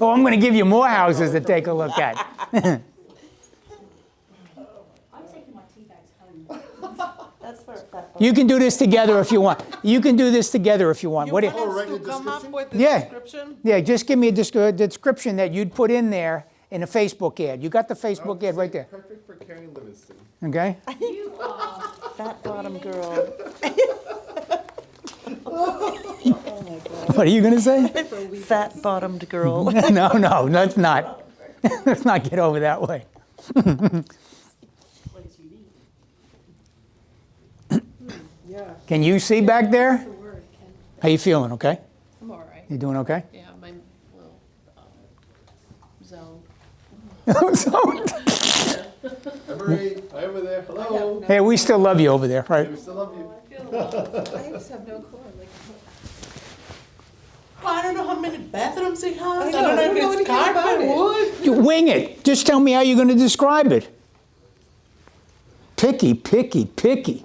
S3: Oh, I'm going to give you more houses to take a look at.
S9: I'm taking my tea bags home.
S4: That's for that.
S3: You can do this together if you want. You can do this together if you want.
S7: You
S3: What do
S7: want
S3: you,
S7: us to come up with the
S3: Yeah.
S7: description?
S3: yeah, just give me a description that you'd put in there in a Facebook ad. You got the Facebook ad right there.
S5: Perfect for Karen Livingston.
S3: Okay?
S4: Fat bottom girl.
S3: What are you going to say?
S4: Fat bottomed girl.
S3: No, let's not. Let's not get over that way.
S9: What is unique?
S8: Yeah.
S3: Can you see back there?
S9: The word can,
S3: How you feeling, okay?
S9: I'm all right.
S3: You doing okay?
S9: Yeah, my little zone.
S5: Marie, hi over there. Hello.
S3: Hey, we still love you over there, right?
S5: We still love you.
S8: I just have no clue. Like,
S7: I don't know how many bathrooms it has.
S8: I
S7: I don't
S8: know
S7: know if
S8: anything
S7: it's
S8: about
S7: carpet,
S8: it.
S7: wood.
S3: You wing it. Just tell me how you're going to describe it. Picky.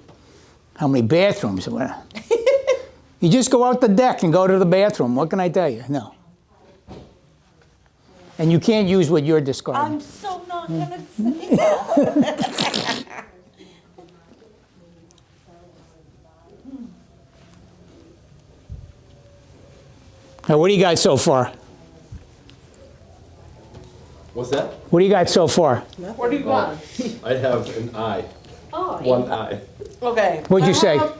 S3: How many bathrooms? You just go out the deck and go to the bathroom. What can I tell you? No. And you can't use what you're describing.
S7: I'm so not gonna say that.
S3: Now, what do you got so far?
S5: What's that?
S3: What do you got so far?
S7: What do you got?
S5: I have an eye,
S9: Oh,
S5: one eye.
S7: Okay.
S3: What'd you
S7: I
S3: say?
S7: have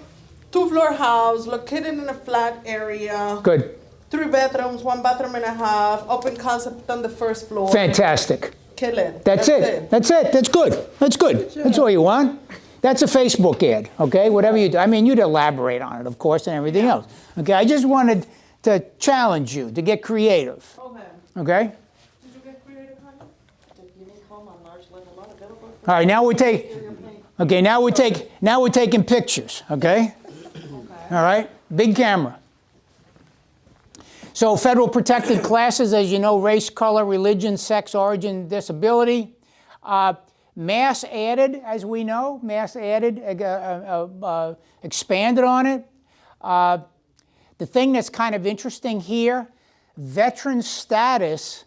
S7: 2-floor house located in a flat area.
S3: Good.
S7: 3 bedrooms, 1 bathroom and a half, open concept on the first floor.
S3: Fantastic.
S7: Kill it.
S3: That's it. That's it. That's good. That's good. That's all you want. That's a Facebook ad, okay? Whatever you do. I mean, you'd elaborate on it, of course, and everything else. Okay, I just wanted to challenge you to get creative,
S7: Okay.
S3: okay?
S7: Did you get creative, honey?
S3: All right, now we're taking pictures, okay? All right, big camera. So federal protected classes, as you know, race, color, religion, sex, origin, disability. Mass added, as we know, mass added, expanded on it. The thing that's kind of interesting here, veteran status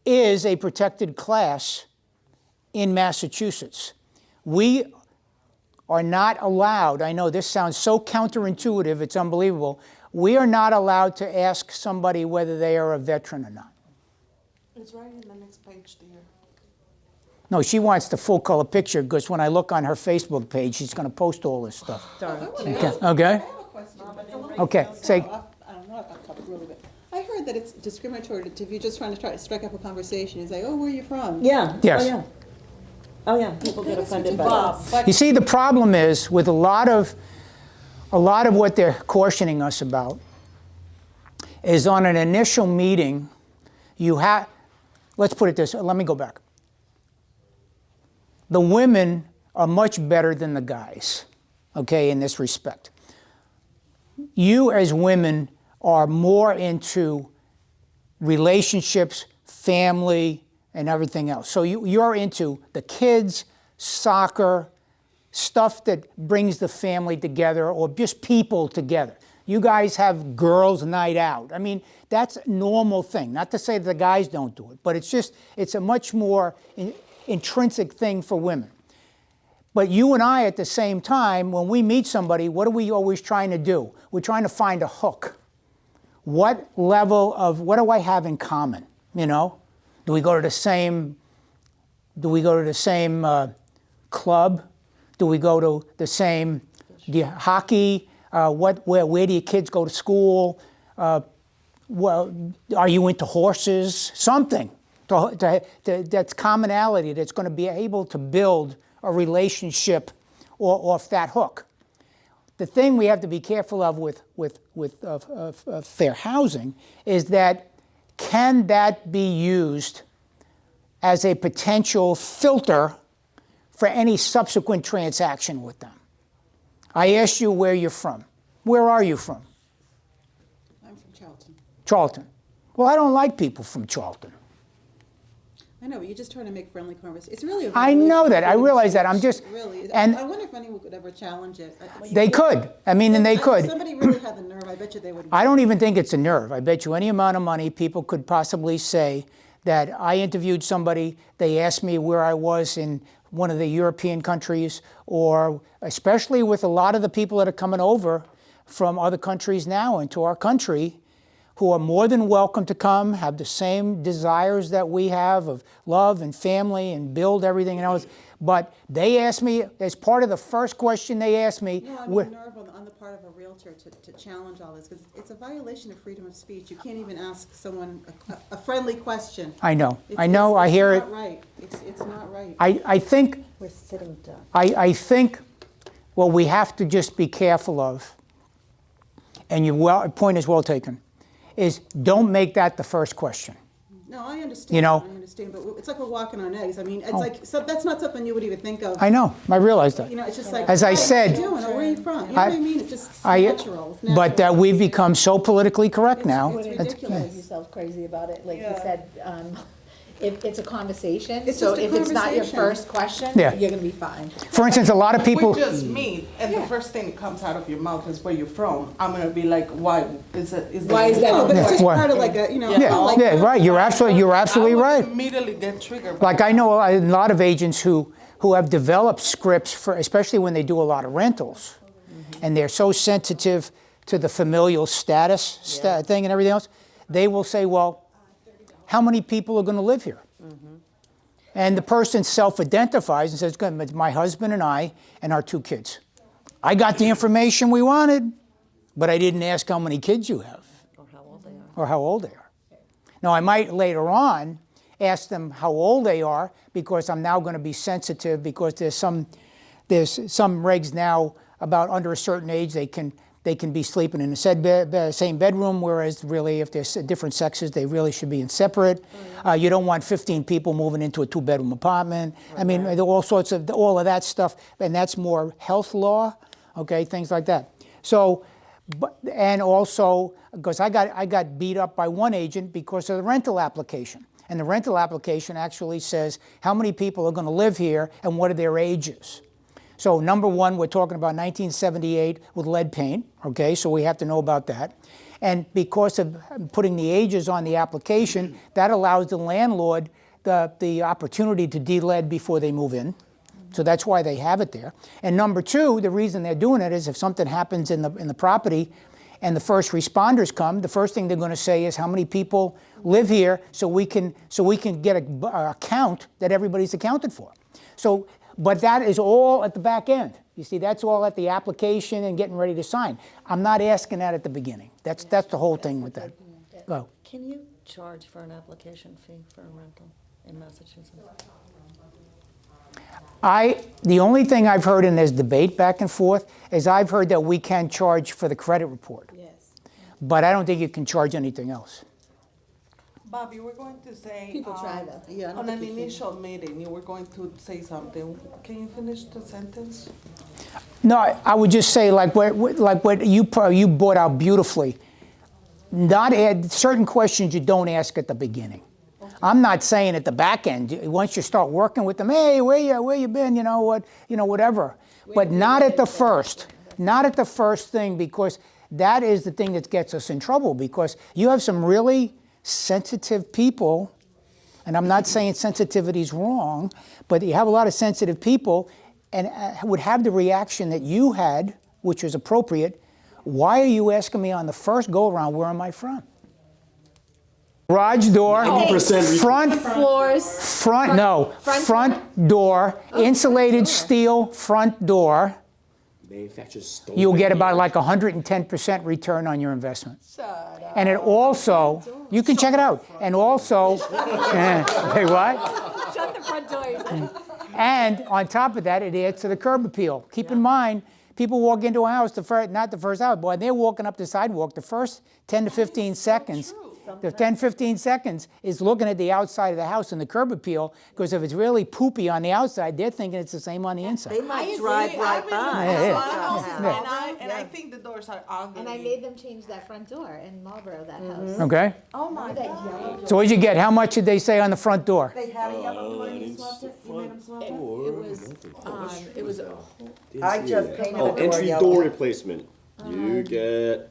S3: is a protected class in Massachusetts. We are not allowed, I know this sounds so counterintuitive, it's unbelievable, we are not allowed to ask somebody whether they are a veteran or not.
S7: It's right in the next page, dear.
S3: No, she wants the full color picture because when I look on her Facebook page, she's going to post all this stuff. Okay. Okay. Okay. Say.
S8: I don't know, I'll talk a little bit. I heard that it's discriminatory if you're just trying to try to strike up a conversation and say, oh, where are you from?
S4: Yeah.
S3: Yes.
S4: Oh, yeah. Oh, yeah, people get offended by that.
S7: But
S3: You see, the problem is with a lot of what they're cautioning us about is on an initial meeting, you have. Let's put it this. Let me go back. The women are much better than the guys, okay, in this respect. You as women are more into relationships, family, and everything else. So you're into the kids, soccer, stuff that brings the family together or just people together. You guys have girls' night out. I mean, that's a normal thing. Not to say that the guys don't do it, but it's a much more intrinsic thing for women. But you and I, at the same time, when we meet somebody, what are we always trying to do? We're trying to find a hook. What level of, what do I have in common, you know? Do we go to the same club? Do we go to the same hockey? Where do your kids go to school? Well, are you into horses? Something that's commonality that's going to be able to build a relationship off that hook. The thing we have to be careful of with fair housing is that can that be used as a potential filter for any subsequent transaction with them? I asked you where you're from. Where are you from?
S8: I'm from Charlton.
S3: Charlton. Well, I don't like people from Charlton.
S8: I know, but you're just trying to make friendly conversation. It's really a
S3: I know that. I
S8: freedom of
S3: realize that. I'm
S8: speech,
S3: just-
S8: Really.
S3: and-
S8: I wonder if anyone could ever challenge it.
S3: They could. I mean, and they
S8: If
S3: could.
S8: somebody really had the nerve, I bet you they would.
S3: I don't even think it's a nerve. I bet you any amount of money people could possibly say that I interviewed somebody, they asked me where I was in one of the European countries, or especially with a lot of the people that are coming over from other countries now into our country, who are more than welcome to come, have the same desires that we have of love and family and build everything else. But they asked me, as part of the first question they asked me,
S8: No, I
S3: where-
S8: mean nerve on the part of a realtor to challenge all this, because it's a violation of freedom of speech. You can't even ask someone a friendly question.
S3: I know, I
S8: It's-
S3: know,
S8: it's
S3: I hear
S8: not
S3: it.
S8: right. It's not right.
S3: I think
S4: We're sitting down.
S3: I think what we have to just be careful of, and your point is well taken, is don't make that the first question.
S8: No, I understand.
S3: You know-
S8: I understand, but it's like we're walking on eggs. I mean, it's like, so that's not something you would even think of.
S3: I know, I realize that.
S8: You know, it's just like.
S3: As I
S8: "Hey,
S3: said-
S8: What are you doing, or where are you from? You know what I mean? It's just natural. It's
S3: But
S8: natural.
S3: we've become so politically correct now.
S8: It's
S9: Wouldn't
S8: ridiculous.
S9: make yourself crazy about it, like you
S8: Yeah.
S9: said.
S6: if it's a conversation,
S8: It's
S6: so
S8: just a
S6: if it's not your
S8: conversation.
S6: first question,
S3: Yeah.
S6: you're gonna be fine.
S3: For instance, a lot of people,
S7: We just meet, and the first thing that comes out of your mouth is where you're from. I'm gonna be like, why is it?
S6: Why is that
S8: No, but it's just
S3: What?
S8: part of like a, you know.
S3: yeah,
S8: like-
S3: yeah, right, you're absolutely
S7: I would
S3: right.
S7: immediately get triggered. by
S3: Like I know a lot of agents who have developed scripts for, especially when they do a lot of rentals, and they're so sensitive to the familial status thing and everything else, they will say, well, how many people are going to live here? And the person self-identifies and says, "Good, it's my husband and I and our 2 kids. I got the information we wanted, but I didn't ask how many kids you have or how old they are. Now, I might later on ask them how old they are because I'm now going to be sensitive because there's some regs now about under a certain age they can be sleeping in the same bedroom, whereas really if they're different sexes they really should be in separate. You don't want 15 people moving into a 2-bedroom apartment. I mean, there are all of that stuff, and that's more health law, okay, things like that. So, and also because I got beat up by one agent because of the rental application. And the rental application actually says how many people are going to live here and what are their ages. So number one, we're talking about 1978 with lead paint, okay, so we have to know about that. And because of putting the ages on the application, that allows the landlord the opportunity to de-lead before they move in. So that's why they have it there. And number two, the reason they're doing it is if something happens in the property and the first responders come, the first thing they're going to say is how many people live here so we can get a count that everybody's accounted for. So, but that is all at the back end. You see, that's all at the application and getting ready to sign. I'm not asking that at the beginning. That's the whole thing with that. Go.
S4: Can you charge for an application fee for a rental in Massachusetts?
S3: The only thing I've heard in this debate back and forth is I've heard that we can charge for the credit report.
S6: Yes.
S3: But I don't think you can charge anything else.
S7: Bobby, we're going to say.
S6: People try though.
S8: Yeah, I don't
S7: On an
S8: think you can.
S7: initial meeting, you were going to say something. Can you finish the sentence?
S3: No, I would just say like what you brought out beautifully. Not add certain questions you don't ask at the beginning. I'm not saying at the back end. Once you start working with them, hey, where you been? You know what? You know whatever. But not at the first. Not at the first thing, because that is the thing that gets us in trouble. Because you have some really sensitive people, and I'm not saying sensitivity is wrong, but you have a lot of sensitive people, and would have the reaction that you had, which was appropriate. Why are you asking me on the first go-around where am I from? Garage door, front door, insulated steel front door. You'll get about like 110% return on your investment. And it also, you can check it out. And also, hey, what?
S6: Shut the front door.
S3: And on top of that, it adds to the curb appeal. Keep in mind, people walk into a house, not the first house, but they're walking up the sidewalk, the first 10 to 15 seconds. The 10, 15 seconds is looking at the outside of the house and the curb appeal, because if it's really poopy on the outside, they're thinking it's the same on the inside.
S4: They might drive right by.
S7: And I think the doors are ugly.
S6: And I made them change that front door in Marlboro, that house.
S3: Okay?
S7: Oh my God.
S3: So what'd you get? How much did they say on the front door?
S4: They had a yellow door, you swapped it, you made them swap it?
S6: It was,
S4: I just painted
S10: Oh,
S4: the door
S10: entry
S4: yellow.
S10: door replacement. You get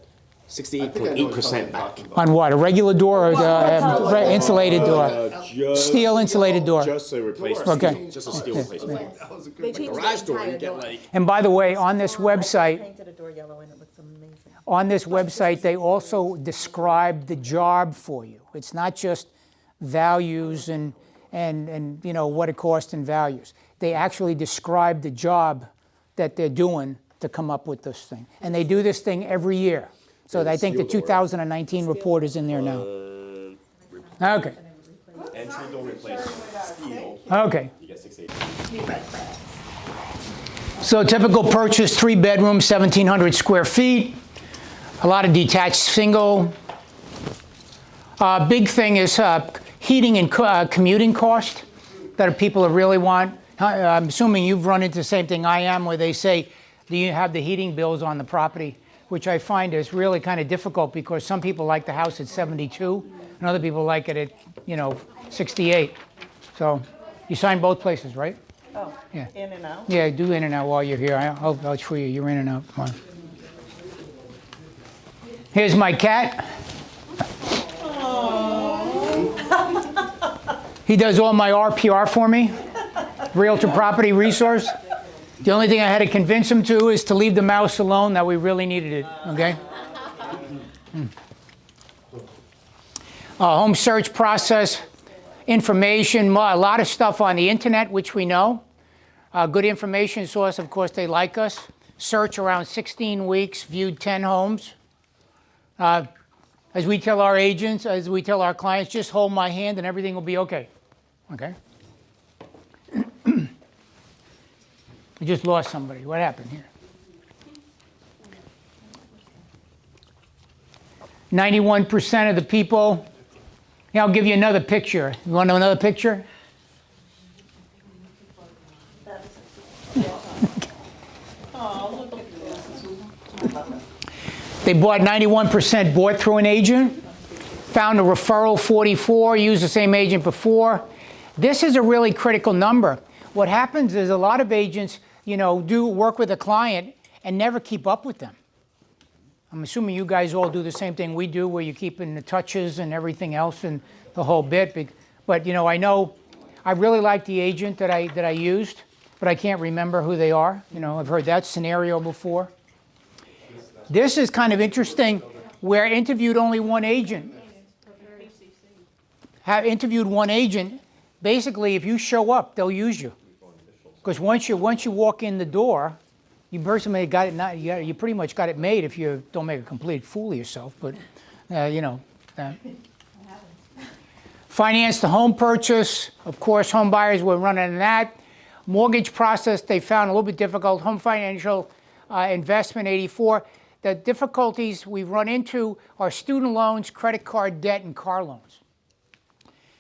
S10: 68.8% back.
S3: On what? A regular door or the insulated door?
S10: Just,
S3: Steel insulated door.
S10: just a replacement.
S3: Okay.
S10: Just a steel replacement.
S6: they changed
S10: Garage
S6: the
S10: door, you
S6: entire
S10: get
S6: door.
S10: like.
S3: And by the way, on this
S4: I
S3: website,
S4: painted a door yellow and it looks amazing.
S3: on this website, they also describe the job for you. It's not just values and you know what it costs in values. They actually describe the job that they're doing to come up with this thing. And they do this thing every year. So I think the 2019 report is in there now. Okay.
S10: Entry door replacement. Steel.
S3: Okay.
S10: You get 68.
S3: So typical purchase, 3 bedrooms, 1,700 square feet. A lot of detached single. Big thing is heating and commuting cost that people really want. I'm assuming you've run into the same thing I am, where they say, do you have the heating bills on the property? which I find is really kind of difficult because some people like the house at 72 and other people like it at, 68. So you sign both places, right?
S4: Oh,
S3: Yeah.
S4: in and out?
S3: Yeah, do in and out while you're here. I'll show you. You're in and out. Come on. Here's my cat. He does all my RPR for me, Realtor Property Resource. The only thing I had to convince him to is to leave the mouse alone, that we really needed it, okay? Home search process, information, a lot of stuff on the internet, which we know. Good information source, of course, they like us. Search around 16 weeks, viewed 10 homes. As we tell our agents, as we tell our clients, just hold my hand and everything will be okay. Okay? We just lost somebody. What happened here? 91% of the people. Yeah, I'll give you another picture. You want to know another picture? They bought 91% bought through an agent. Found a referral 44, used the same agent before. This is a really critical number. What happens is a lot of agents, do work with a client and never keep up with them. I'm assuming you guys all do the same thing we do, where you keep in the touches and everything else and the whole bit. But I know I really like the agent that I used, but I can't remember who they are. I've heard that scenario before. This is kind of interesting, where I interviewed only one agent. Have interviewed one agent. Basically, if you show up, they'll use you. Because once you walk in the door, you personally got it. You pretty much got it made if you don't make a complete fool of yourself. But finance the home purchase. Of course, home buyers were running that. Mortgage process they found a little bit difficult. Home financial investment 84. The difficulties we've run into are student loans, credit card debt, and car loans.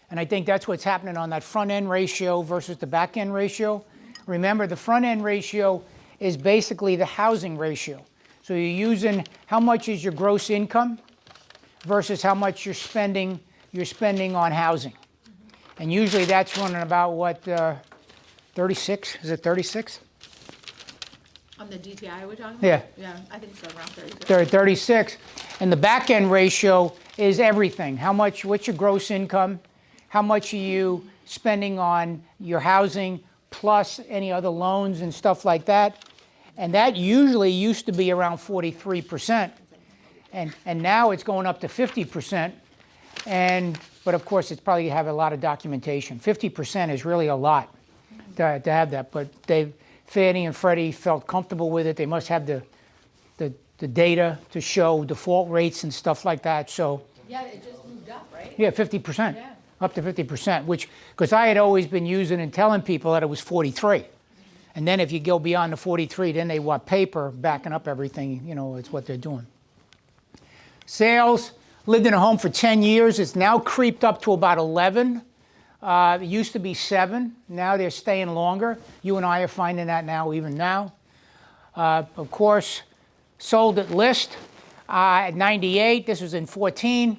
S3: And I think that's what's happening on that front end ratio versus the back end ratio. Remember, the front end ratio is basically the housing ratio. So you're using how much is your gross income versus how much you're spending on housing. And usually that's running about what, 36? Is it 36?
S6: On the DTI we're talking about?
S3: Yeah.
S6: Yeah, I think so, around 36.
S3: 36. And the back end ratio is everything. What's your gross income? How much are you spending on your housing plus any other loans and stuff like that? And that usually used to be around 43%. And now it's going up to 50%. But of course, it's probably have a lot of documentation. 50% is really a lot to have that. But Fannie and Freddie felt comfortable with it. They must have the data to show default rates and stuff like that. So
S6: Yeah, it just moved up, right?
S3: yeah, 50%.
S6: Yeah.
S3: Up to 50%, because I had always been using and telling people that it was 43. And then if you go beyond the 43, then they want paper backing up everything, it's what they're doing. Sales, lived in a home for 10 years. It's now creeped up to about 11. It used to be 7. Now they're staying longer. You and I are finding that even now. Of course, sold at list at 98. This was in 14.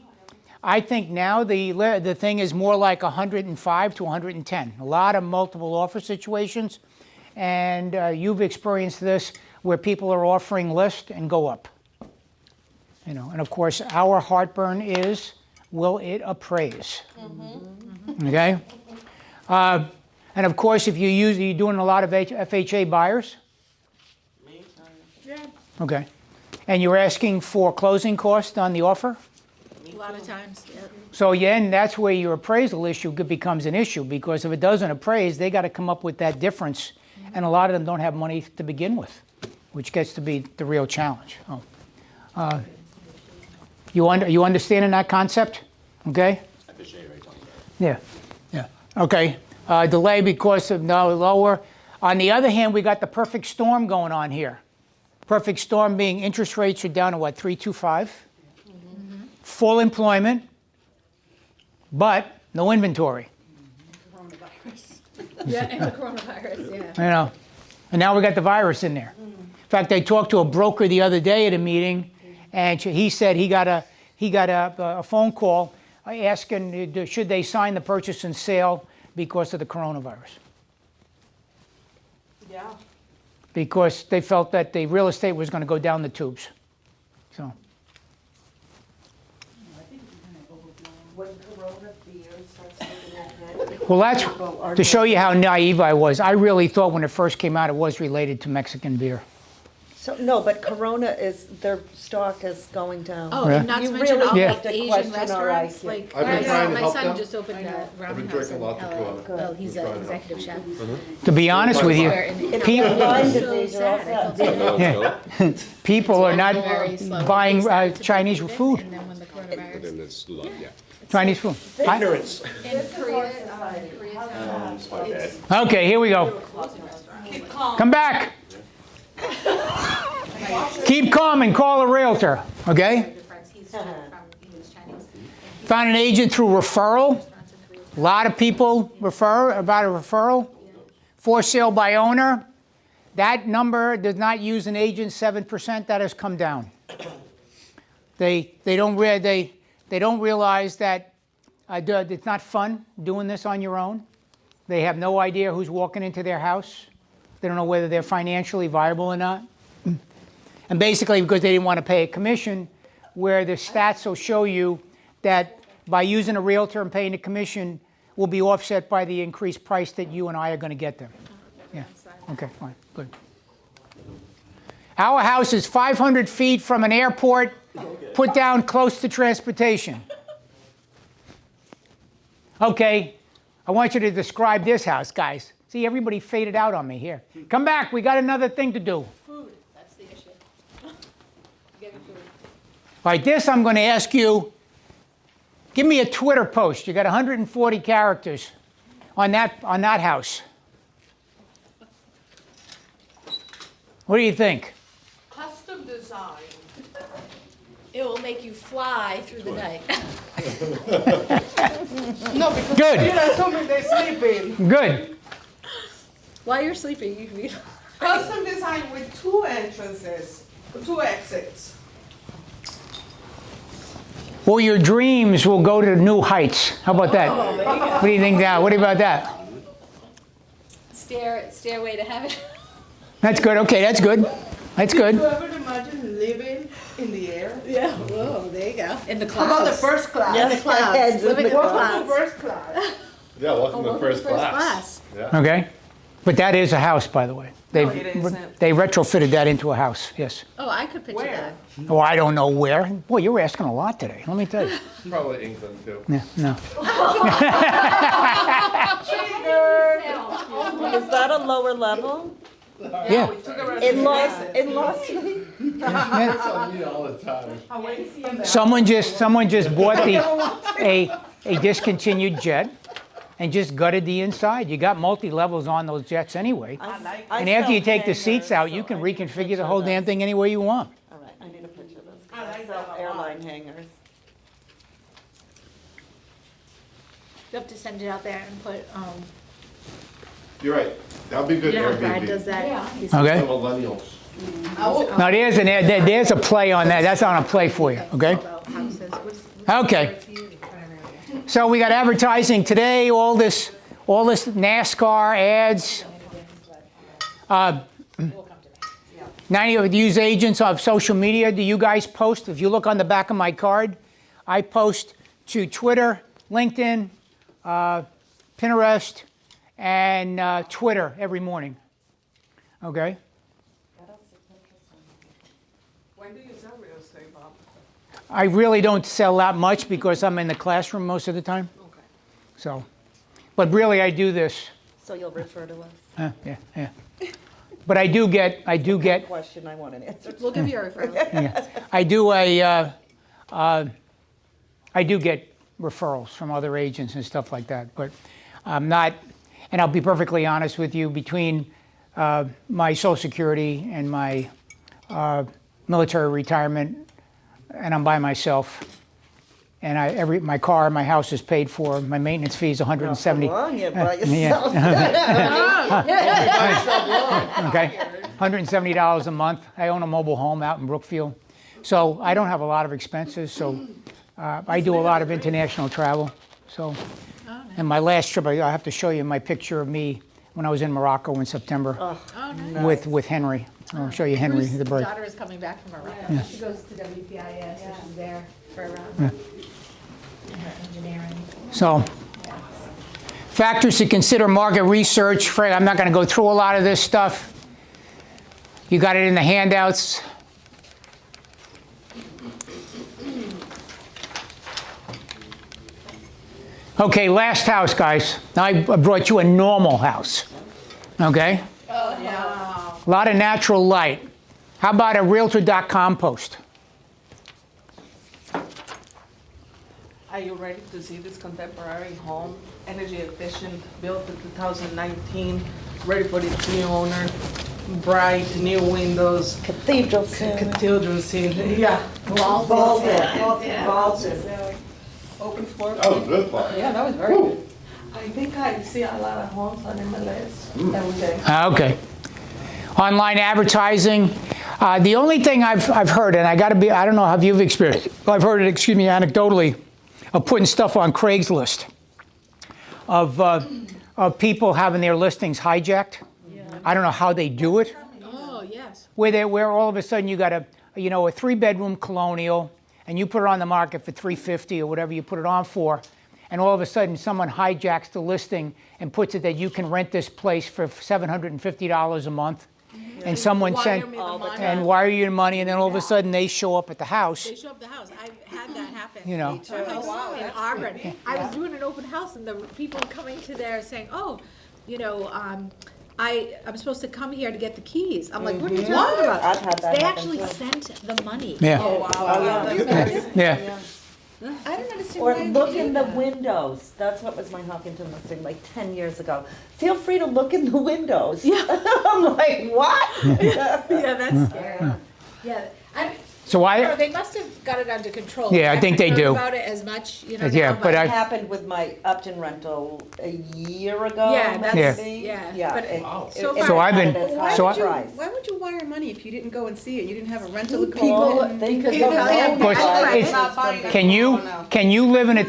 S3: I think now the thing is more like 105 to 110. A lot of multiple offer situations. And you've experienced this where people are offering list and go up. And of course, our heartburn is, will it appraise? Okay? And of course, if you're doing a lot of FHA buyers?
S6: Yeah,
S3: Okay. And you're asking for closing costs on the offer?
S6: a lot of times, yeah.
S3: So then that's where your appraisal issue becomes an issue, because if it doesn't appraise, they got to come up with that difference. And a lot of them don't have money to begin with, which gets to be the real challenge. You understanding that concept? Okay? Yeah. Okay. Delay because of no lower. On the other hand, we got the perfect storm going on here. Perfect storm being interest rates are down to what, 3.25? Full employment, but no inventory.
S6: Coronavirus. Yeah, and the coronavirus, yeah.
S3: And now we got the virus in there. fact, I talked to a broker the other day at a meeting, and he said he got a phone call asking should they sign the purchase and sale because of the coronavirus.
S7: Yeah.
S3: Because they felt that the real estate was going to go down the tubes. So,
S4: When Corona beer starts taking a hit,
S3: well, that's to show you how naive I was. I really thought when it first came out it was related to Mexican beer.
S4: So, no, but Corona is, their stock is going down.
S6: Oh,
S3: Yeah.
S6: and not to
S4: You
S6: mention
S4: really
S6: all
S3: have
S6: like
S4: to
S6: Asian
S4: question our
S6: restaurants,
S4: IQ.
S6: like
S5: I've been trying to
S6: my
S5: help
S6: son
S5: them.
S6: just opened a
S5: been
S6: ramen house
S5: drinking
S6: in
S5: lots of
S6: LA.
S5: Corona.
S6: Well, he's an executive chef.
S3: To be honest with you,
S4: If
S3: people,
S4: you're blind
S6: So
S4: disease, you're all
S6: sad. I felt
S4: set.
S6: so
S3: yeah, people are not
S6: very slow.
S3: buying
S6: They started to
S3: Chinese
S6: believe it,
S3: food.
S6: And then when the coronavirus.
S10: Then it's too long, yeah.
S3: Chinese food.
S10: Ignorance.
S6: In Koreatown,
S10: It's my bad.
S3: Okay, here we go.
S7: Keep calm.
S3: Come back. Keep calm and call a realtor, okay?
S6: he's from, he was Chinese.
S3: Found an agent through referral. A lot of people refer about a referral. For sale by owner. That number does not use an agent, 7%. That has come down. They don't realize that it's not fun doing this on your own. They have no idea who's walking into their house. They don't know whether they're financially viable or not. And basically because they didn't want to pay a commission, where the stats will show you that by using a realtor and paying a commission will be offset by the increased price that you and I are going to get them. Yeah. Okay, fine, good. Our house is 500 feet from an airport, put down close to transportation. Okay, I want you to describe this house, guys. See, everybody faded out on me here. Come back, we got another thing to do.
S6: Food, that's the issue. Getting food.
S3: All right, this I'm going to ask you, give me a Twitter post. You got 140 characters on that house. What do you think?
S7: Custom design.
S6: It will make you fly through the night.
S7: No, because
S3: Good.
S7: you're assuming they're sleeping.
S3: Good.
S6: While you're sleeping, you can be.
S7: Custom design with 2 entrances, 2 exits.
S3: Well, your dreams will go to new heights. How about that? What do you think now? What about that?
S6: Stairway to heaven.
S3: That's good. Okay, that's good. That's good.
S7: You ever imagine living in the air?
S6: Yeah, whoa, there you go. In the
S7: How about the
S6: clouds.
S7: first class?
S6: In the clouds. Living in the
S7: Welcome
S6: clouds.
S7: to first class.
S5: Yeah, welcome to
S6: Welcome
S5: first
S6: to first
S5: class.
S6: class.
S3: Okay. But that is a house, by the way.
S7: No, it isn't.
S3: They retrofitted that into a house. Yes.
S6: Oh, I could picture
S7: Where?
S6: that.
S3: Oh, I don't know where. Boy, you're asking a lot today. Let me tell you.
S5: Probably England too.
S3: Yeah, no.
S4: Is that a lower level?
S3: Yeah.
S4: In-laws?
S5: On me all the time.
S3: Someone just bought a discontinued jet and just gutted the inside. You got multi-levels on those jets anyway. And after you take the seats out, you can reconfigure the whole damn thing any way you want.
S4: All right, I need a picture of this.
S7: I like
S4: Sell
S7: that a lot.
S4: airline hangers.
S6: You have to send it out there and put,
S5: You're right. That'd be good
S6: you know how Brad does
S5: Airbnb.
S6: that? He's-
S5: The
S3: Okay?
S5: millennials.
S3: Now there's a play on that. That's on a play for you, okay?
S6: About houses.
S3: Okay. So we got advertising today, all this NASCAR ads. 90 of use agents of social media. Do you guys post? If you look on the back of my card, I post to Twitter, LinkedIn, Pinterest, and Twitter every morning. Okay?
S7: When do you sell real estate, Bob?
S3: I really don't sell that much because I'm in the classroom most of the time.
S7: Okay.
S3: So, but really I do this.
S4: So you'll refer to us?
S3: Yeah. But I do get,
S4: Question I want an answer to.
S6: We'll give you a referral.
S3: yeah, I do get referrals from other agents and stuff like that. But I'm not, and I'll be perfectly honest with you, between my Social Security and my military retirement, and I'm by myself. And my car, my house is paid for. My maintenance fee is $170.
S4: Come on, you by
S3: Yeah.
S4: yourself.
S3: Okay. $170 a month. I own a mobile home out in Brookfield. So I don't have a lot of expenses, so I do a lot of international travel. So, and my last trip, I have to show you my picture of me when I was in Morocco in September with Henry. I'll show you Henry, the
S6: Bruce's
S3: bird.
S6: daughter is coming back from Morocco. She goes to WPIS, so she's there for her engineering.
S3: So, factors to consider market research. Fred, I'm not going to go through a lot of this stuff. You got it in the handouts. Okay, last house, guys. Now I brought you a normal house. Okay?
S6: Oh, yeah.
S3: A lot of natural light. How about a Realtor.com post?
S7: Are you ready to see this contemporary home, energy efficient, built in 2019, ready for its new owner, bright new windows,
S4: Cathedral scene.
S7: cathedral scene, yeah.
S4: Vaulted.
S8: Open floor.
S5: That was good, Bob.
S8: Yeah, that was very good.
S7: I think I see a lot of homes on MLS every day.
S3: Okay. Online advertising. The only thing I've heard, and I don't know how you've experienced it, I've heard it, anecdotally, of putting stuff on Craigslist, of people having their listings hijacked. I don't know how they do it.
S6: Oh, yes.
S3: Where all of a sudden you got a 3-bedroom colonial, and you put it on the market for $350 or whatever you put it on for, and all of a sudden someone hijacks the listing and puts it that you can rent this place for $750 a month, and someone sent and wire you the money, and then all of a sudden they show up at the house.
S6: They show up at the house. I've had that happen.
S3: You know.
S6: In Auburn. I was doing an open house, and the people coming to there saying, "Oh, I'm supposed to come here to get the keys." I'm like, "What are you talking about?"
S4: I've had that
S6: They
S4: happen,
S6: actually
S4: too.
S6: sent the money.
S3: Yeah.
S7: Oh, wow.
S3: Yeah.
S8: I don't understand
S4: Or
S8: why
S4: look
S8: they
S4: in
S8: do
S4: the
S8: that.
S4: windows. That's what was my Hopkinton listing like 10 years ago. Feel free to look in the windows. Yeah. I'm like, what?
S6: Yeah, that's scary. Yeah.
S3: So
S6: They must have got it under control.
S3: Yeah, I think they
S6: haven't
S3: do.
S6: heard about it as much,
S3: Yeah,
S6: now,
S3: but
S4: It happened with my Upton rental a year ago,
S6: Yeah, that's-
S4: maybe.
S6: yeah, but so far-
S3: So I've been-
S4: It
S8: Why
S3: So
S8: would you,
S4: price.
S8: why would you wire money if you didn't go and see it? You didn't have a rental
S4: People,
S8: agreement?
S4: they
S6: Because
S4: don't
S6: they
S4: know.
S6: have
S3: course,
S4: why
S3: it's-
S4: it's from the-
S3: Can you live in a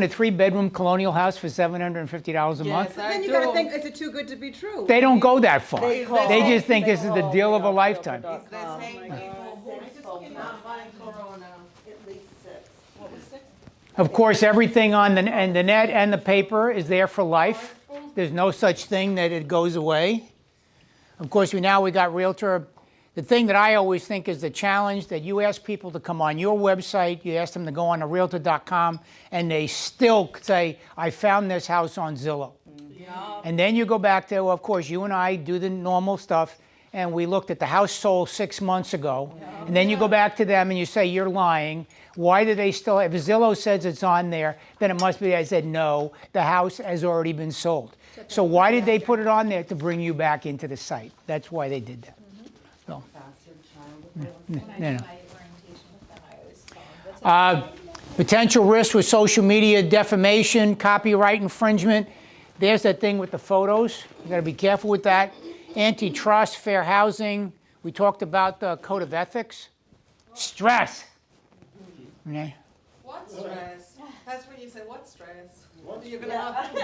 S3: 3-bedroom colonial house for $750 a month?
S8: Then you gotta think, is it too good to be true?
S3: They don't go that far.
S4: They call-
S3: They just think
S4: they
S3: this is the
S4: call
S3: deal of a
S4: me
S3: lifetime.
S4: on
S7: The same people who cannot buy Corona.
S4: At least 6. What was 6?
S3: Of course, everything on the net and the paper is there for life. There's no such thing that it goes away. Of course, we got Realtor. The thing that I always think is the challenge that you ask people to come on your website, you ask them to go on to Realtor.com, and they still say, "I found this house on Zillow." And then you go back to, of course, you and I do the normal stuff, and we looked at the house sold 6 months ago, and then you go back to them and you say, "You're lying. Why do they still?" If Zillow says it's on there, then it must be. I said, "No, the house has already been sold." So why did they put it on there? To bring you back into the site. That's why they did that. So, potential risks with social media defamation, copyright infringement. There's that thing with the photos. You got to be careful with that. Antitrust, fair housing. We talked about the code of ethics. Stress. Okay.
S7: What stress? That's when you say, what stress? You're gonna have to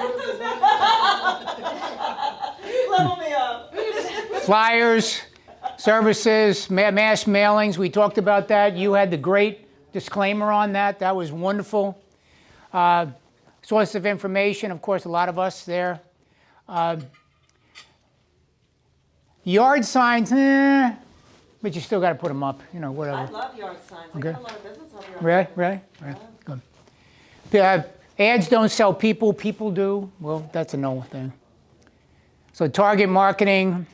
S4: Level me up.
S3: Flyers, services, mass mailings. We talked about that. You had the great disclaimer on that. That was wonderful. Source of information, of course, a lot of us there. Yard signs, but you still got to put them up, whatever.
S4: I love yard signs. I
S3: Okay.
S4: got a lot of business over yard.
S3: Right, right, right. Good. Ads don't sell people, people do. Well, that's a no thing. So target marketing,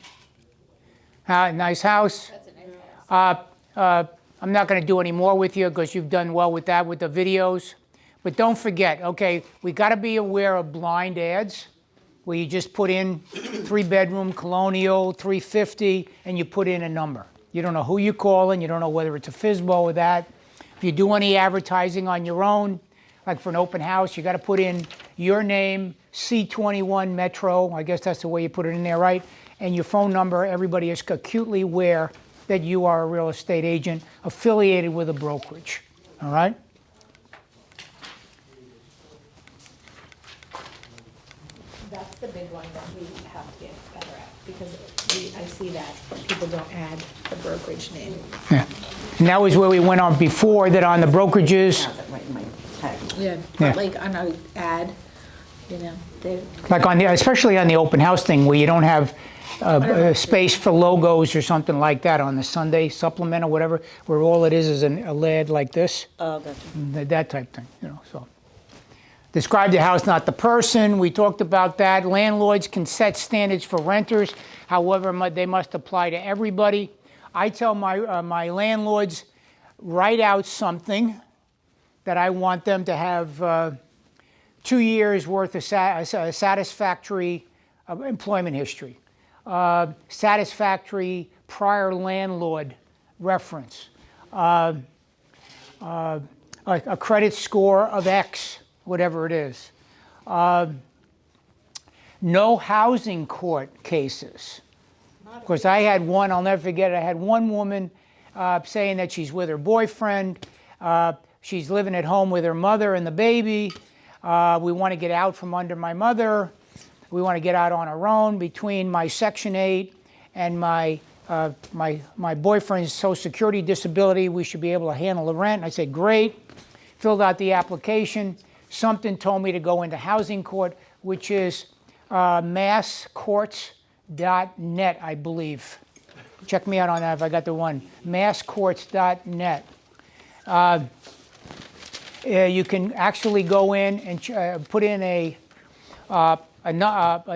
S3: nice house. I'm not going to do any more with you because you've done well with that with the videos. But don't forget, okay, we got to be aware of blind ads where you just put in 3-bedroom colonial, 350, and you put in a number. You don't know who you're calling. You don't know whether it's a FSBO or that. If you do any advertising on your own, like for an open house, you got to put in your name, C21 Metro. I guess that's the way you put it in there, right? and your phone number. Everybody is acutely aware that you are a real estate agent affiliated with a brokerage. All right?
S6: That's the big one that we have to get better at, because I see that people don't add the brokerage name.
S3: Yeah. And that was where we went on before, that on the brokerages,
S6: Yeah,
S3: Yeah.
S6: like on an ad, they,
S3: like on the, especially on the open house thing, where you don't have a space for logos or something like that on the Sunday supplement or whatever, where all it is a lead like this.
S4: Oh, gotcha.
S3: That type thing, so. Describe the house, not the person. We talked about that. Landlords can set standards for renters. However, they must apply to everybody. I tell my landlords, write out something that I want them to have 2 years worth of satisfactory employment history, satisfactory prior landlord reference, a credit score of X, whatever it is. No housing court cases. Of course, I had one, I'll never forget it, I had one woman saying that she's with her boyfriend, she's living at home with her mother and the baby, we want to get out from under my mother, we want to get out on our own. Between my Section 8 and my boyfriend's Social Security disability, we should be able to handle the rent. And I said, great, filled out the application. Something told me to go into housing court, which is masscourts.net, I believe. Check me out on that if I got the one. Masscourts.net. You can actually go in and put in a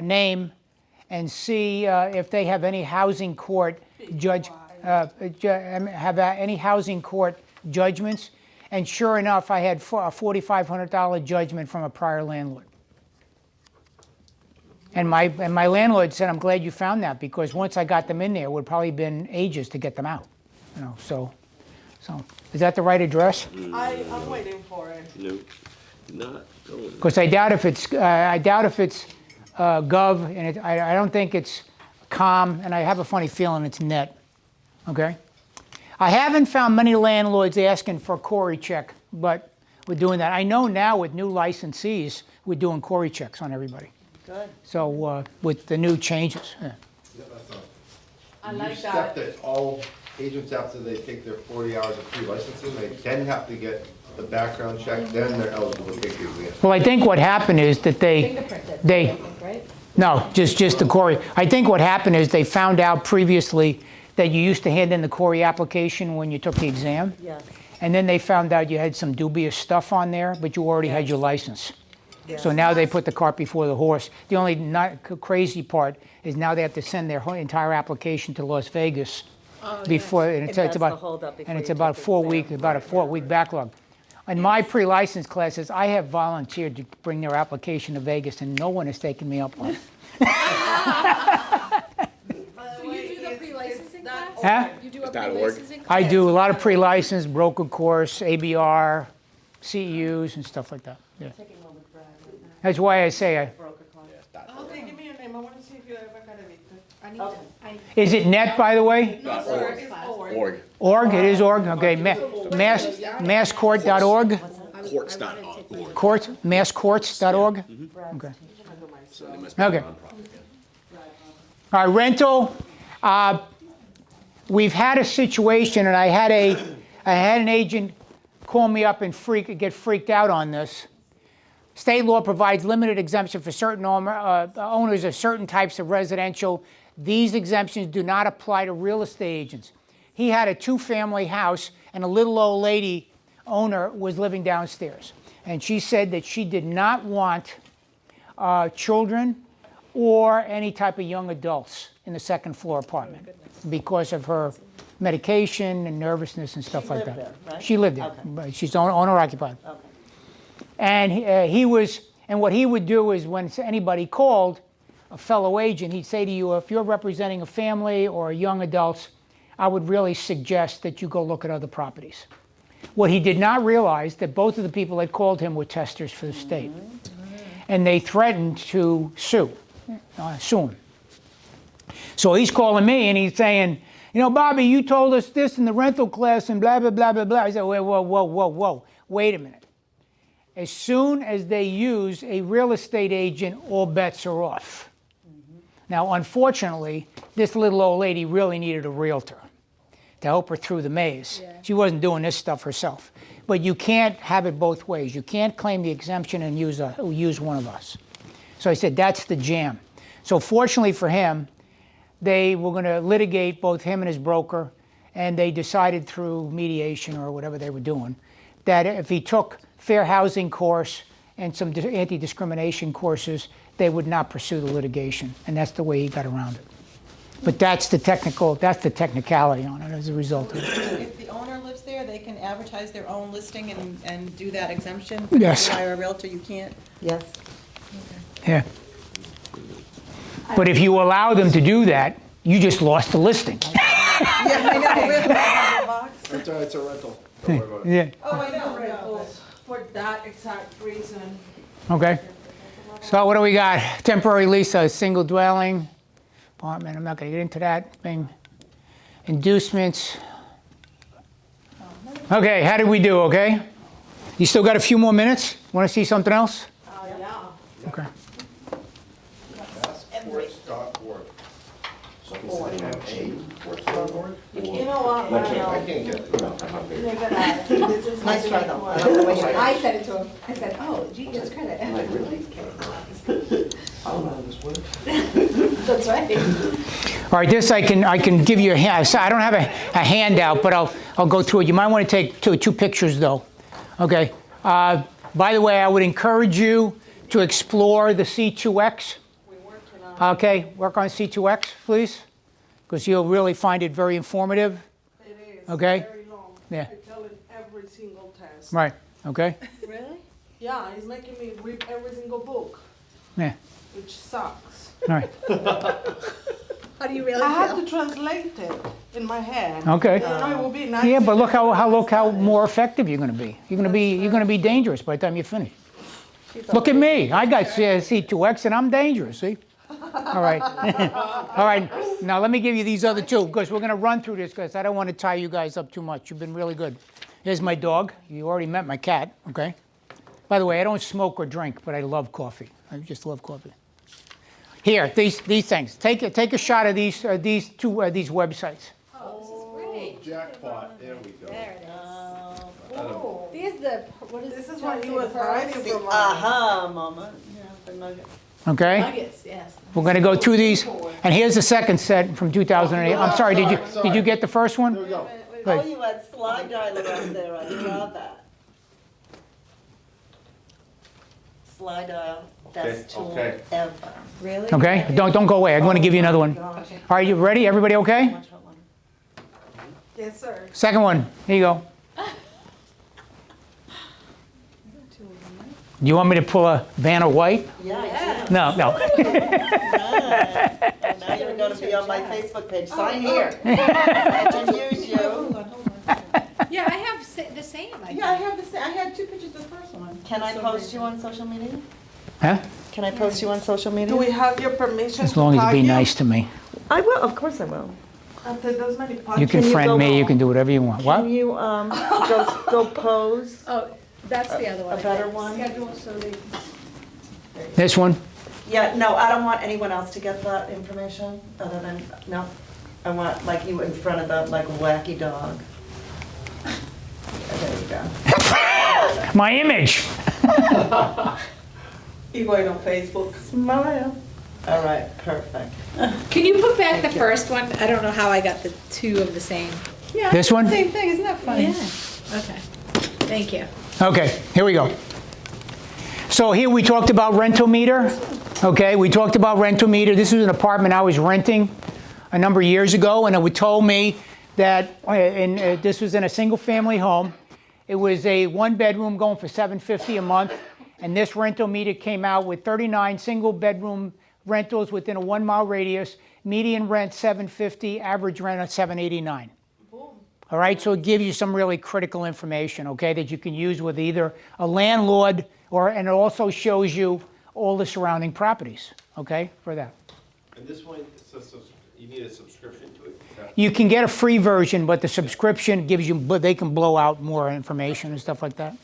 S3: name and see if they have any housing court any housing court judgments. And sure enough, I had a $4,500 judgment from a prior landlord. And my landlord said, I'm glad you found that, because once I got them in there, it would have probably been ages to get them out. So is that the right address?
S7: I'm waiting for it.
S10: No, not going.
S3: Because I doubt if it's gov, and I don't think it's com, and I have a funny feeling it's net. Okay. I haven't found many landlords asking for a Corey check, but we're doing that. I know now with new licensees, we're doing Corey checks on everybody.
S4: Good.
S3: So with the new changes. Yeah.
S7: I
S5: You
S7: like
S5: step
S7: that.
S5: that all agents, after they take their 40 hours of pre-licensing, they then have to get the background check, then they're eligible to take the exam.
S3: Well, I think what happened is that
S6: fingerprinted, right?
S3: no, just the Corey. I think what happened is they found out previously that you used to hand in the Corey application when you took the exam.
S4: Yeah.
S3: And then they found out you had some dubious stuff on there, but you already had your license. So now they put the cart before the horse. The only not crazy part is now they have to send their whole entire application to Las Vegas before, and it's
S4: that's the
S3: about
S4: holdup before
S3: and it's
S4: you
S3: about
S4: take the exam.
S3: about a 4-week backlog. In my pre-license classes, I have volunteered to bring their application to Vegas, and no one has taken me up on it.
S6: So you do the pre-licensing class?
S3: Huh?
S6: You do a
S10: that org?
S6: pre-licensing class?
S3: I do a lot of pre-license, broker course, ABR, CEUs, and stuff like that. Yeah. That's why I say,
S7: Okay, give me your name. I want to see if you ever got a Victor.
S6: I need to,
S3: is it net, by the way?
S7: No, sir, it's org.
S3: Org, it is org, okay, masscourt.org?
S10: Courts.org.
S3: Courts, masscourts.org? Okay. Okay. All right, rental. We've had a situation, and I had an agent call me up and get freaked out on this. State law provides limited exemption for certain owners of certain types of residential. These exemptions do not apply to real estate agents. He had a 2-family house, and a little old lady owner was living downstairs. And she said that she did not want children or any type of young adults in the second floor apartment because of her medication and nervousness and stuff like that.
S4: lived there, right?
S3: She lived there,
S4: Okay.
S3: but she's owner occupied.
S4: Okay.
S3: And what he would do is when anybody called, a fellow agent, he'd say to you, if you're representing a family or young adults, I would really suggest that you go look at other properties. What he did not realize that both of the people that called him were testers for the state. And they threatened to sue him. So he's calling me and he's saying, you know, Bobby, you told us this in the rental class and blah, blah, blah, blah, blah. I said, whoa, whoa, whoa, whoa, whoa. Wait a minute. As soon as they use a real estate agent, all bets are off. Now, unfortunately, this little old lady really needed a realtor to help her through the maze.
S6: Yeah.
S3: She wasn't doing this stuff herself. But you can't have it both ways. You can't claim the exemption and use one of us. So I said, that's the jam. So fortunately for him, they were going to litigate, both him and his broker, and they decided through mediation or whatever they were doing, that if he took fair housing course and some anti-discrimination courses, they would not pursue the litigation. And that's the way he got around it. But that's the technicality on it as a result of it.
S8: If the owner lives there, they can advertise their own listing and do that exemption? But
S3: Yes.
S8: if you hire a realtor, you can't?
S4: Yes.
S3: Yeah. But if you allow them to do that, you just lost the listing.
S8: Yeah, I know, really.
S5: It's a rental. Don't worry about it.
S3: Yeah.
S8: Oh, I know, yeah,
S7: Rentals for that exact reason.
S3: Okay. So what do we got? Temporary lease, a single dwelling apartment. I'm not going to get into that thing. Inducements. Okay, how did we do? Okay. You still got a few more minutes? Want to see something else?
S7: Yeah.
S3: Okay.
S10: Sports.org. So he's saying sports.org?
S7: You know what?
S10: I can't get through it.
S7: You're gonna have to. This is
S4: Nice try, though.
S7: my
S4: I love the way you-
S6: I said it to him. I said, oh, gee, gives credit.
S10: I'm like, really? I don't know how this works.
S6: That's right.
S3: All right, this I can give you a hand. So I don't have a handout, but I'll go through it. You might want to take two pictures though. Okay. By the way, I would encourage you to explore the C2X. Okay, work on C2X, please, because you'll really find it very informative.
S7: It is.
S3: Okay.
S7: Very long.
S3: Yeah.
S7: I tell it every single test.
S3: Right. Okay.
S6: Really?
S7: Yeah, it's making me read every single book,
S3: Yeah.
S7: which sucks.
S3: All right.
S6: How do you really
S7: I have
S6: feel?
S7: to translate it in my head.
S3: Okay.
S7: You know, it will be nice.
S3: Yeah, but look how more effective you're going to be. You're going to be dangerous by the time you finish. Look at me. I got C2X and I'm dangerous. See. All right. All right. Now let me give you these other two because we're going to run through this because I don't want to tie you guys up too much. You've been really good. Here's my dog. You already met my cat. Okay. By the way, I don't smoke or drink, but I love coffee. I just love coffee. Here, these things. Take a shot of these websites.
S6: Oh, this is great.
S5: Jackpot, there we go.
S6: There it is. Oh, there's the, what is
S7: This is
S6: John
S7: what he
S6: say,
S7: was
S6: the pearls?
S7: hiding from us.
S4: Aha moment. Yeah, the nugget.
S3: Okay.
S6: Nuggets, yes.
S3: We're going to go through these, and here's the second set from 2008. I'm sorry. Did you get the first one?
S5: There we go.
S4: Oh, you had slide dialer up there, I saw that. Slide dial, best tool
S10: okay.
S4: ever. Really?
S3: Okay. Don't go away. I'm going to give you another one.
S4: Gosh.
S3: All right. You ready? Everybody okay?
S4: Much hot one.
S7: Yes, sir.
S3: Second one. Here you go. Do you want me to pull a Vanna White?
S4: Yeah.
S3: No.
S4: Now you're gonna be on my Facebook page, sign here. I can use you.
S8: Hold on.
S6: Yeah, I have the same.
S8: Yeah, I have the same, I had two pictures of the first one.
S4: Can I post you on social media?
S3: Huh?
S4: Can I post you on social
S7: Do
S4: media?
S7: we have your permission
S3: As long as you
S7: tag
S3: be nice to me.
S4: I will, of course I will.
S7: After those many
S3: You
S7: podcasts.
S3: can
S4: you
S3: friend
S4: go
S3: me. You
S4: home?
S3: can do whatever you want.
S4: Can
S3: What?
S4: you, go pose?
S6: Oh, that's the other one.
S4: A better one?
S6: Schedule so they.
S3: This one?
S4: Yeah, no, I don't want anyone else to get that information, other than, no. I want, like, you in front of the, like, wacky dog. Yeah, there you go.
S3: My image.
S7: You going on Facebook?
S4: Smile. All right, perfect.
S6: Can you put back the first one? I don't know how I got the two of the same.
S8: Yeah,
S3: This one?
S8: Same thing, isn't that funny?
S6: Yeah. Okay. Thank you.
S3: Okay. Here we go. So here we talked about rental meter. Okay, we talked about rental meter. This was an apartment I was renting a number of years ago, and it told me that this was in a single-family home. It was a one-bedroom going for $750 a month, and this rental meter came out with 39 single-bedroom rentals within a 1-mile radius. Median rent $750, average rent of $789. All right, so it gives you some really critical information, okay, that you can use with either a landlord and it also shows you all the surrounding properties, okay, for that.
S5: And this one, so You need a subscription to it?
S3: You can get a free version, but the subscription gives you, but they can blow out more information and stuff like that.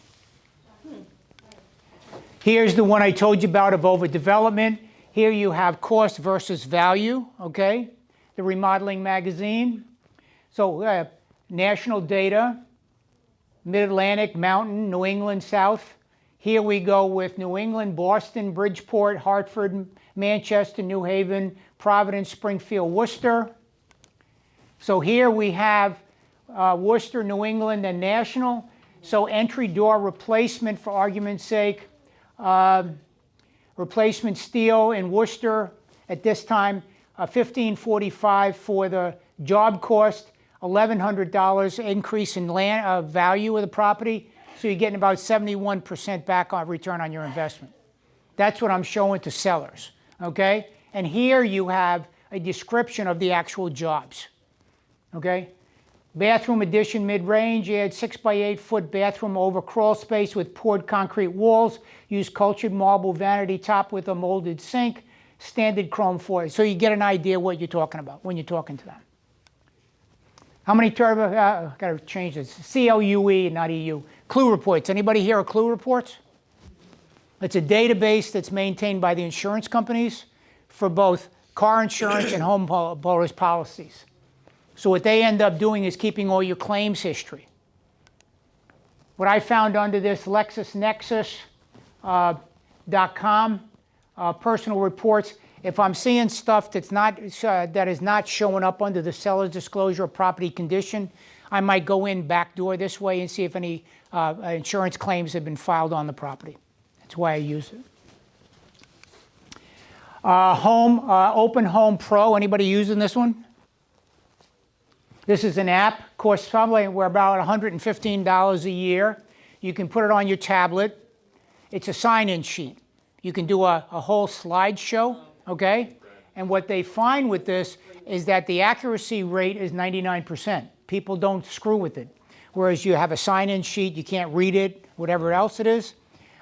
S3: Here's the one I told you about of overdevelopment. Here you have cost versus value, okay? The remodeling magazine. So national data, Mid-Atlantic, Mountain, New England, South. Here we go with New England, Boston, Bridgeport, Hartford, Manchester, New Haven, Providence, Springfield, Worcester. So here we have Worcester, New England, and national. So entry door replacement, for argument's sake, replacement steel in Worcester at this time, $1,545 for the job cost, $1,100 increase in land value of the property. So you're getting about 71% back on return on your investment. That's what I'm showing to sellers, okay? And here you have a description of the actual jobs, okay? Bathroom addition mid-range, add 6 by 8 foot bathroom over crawl space with poured concrete walls, use cultured marble vanity top with a molded sink, standard chrome foil. So you get an idea what you're talking about when you're talking to them. How many turbo, gotta change this, CLUE, not EU. Clue reports, anybody here of Clue reports? It's a database that's maintained by the insurance companies for both car insurance and home policies. So what they end up doing is keeping all your claims history. What I found under this, LexisNexis.com, personal reports. If I'm seeing stuff that's not, that is not showing up under the seller's disclosure of property condition, I might go in backdoor this way and see if any insurance claims have been filed on the property. That's why I use it. Open Home Pro, anybody using this one? This is an app, costs probably we're about $115 a year. You can put it on your tablet. It's a sign-in sheet. You can do a whole slideshow, okay? And what they find with this is that the accuracy rate is 99%. People don't screw with it. Whereas you have a sign-in sheet, you can't read it, whatever else it is.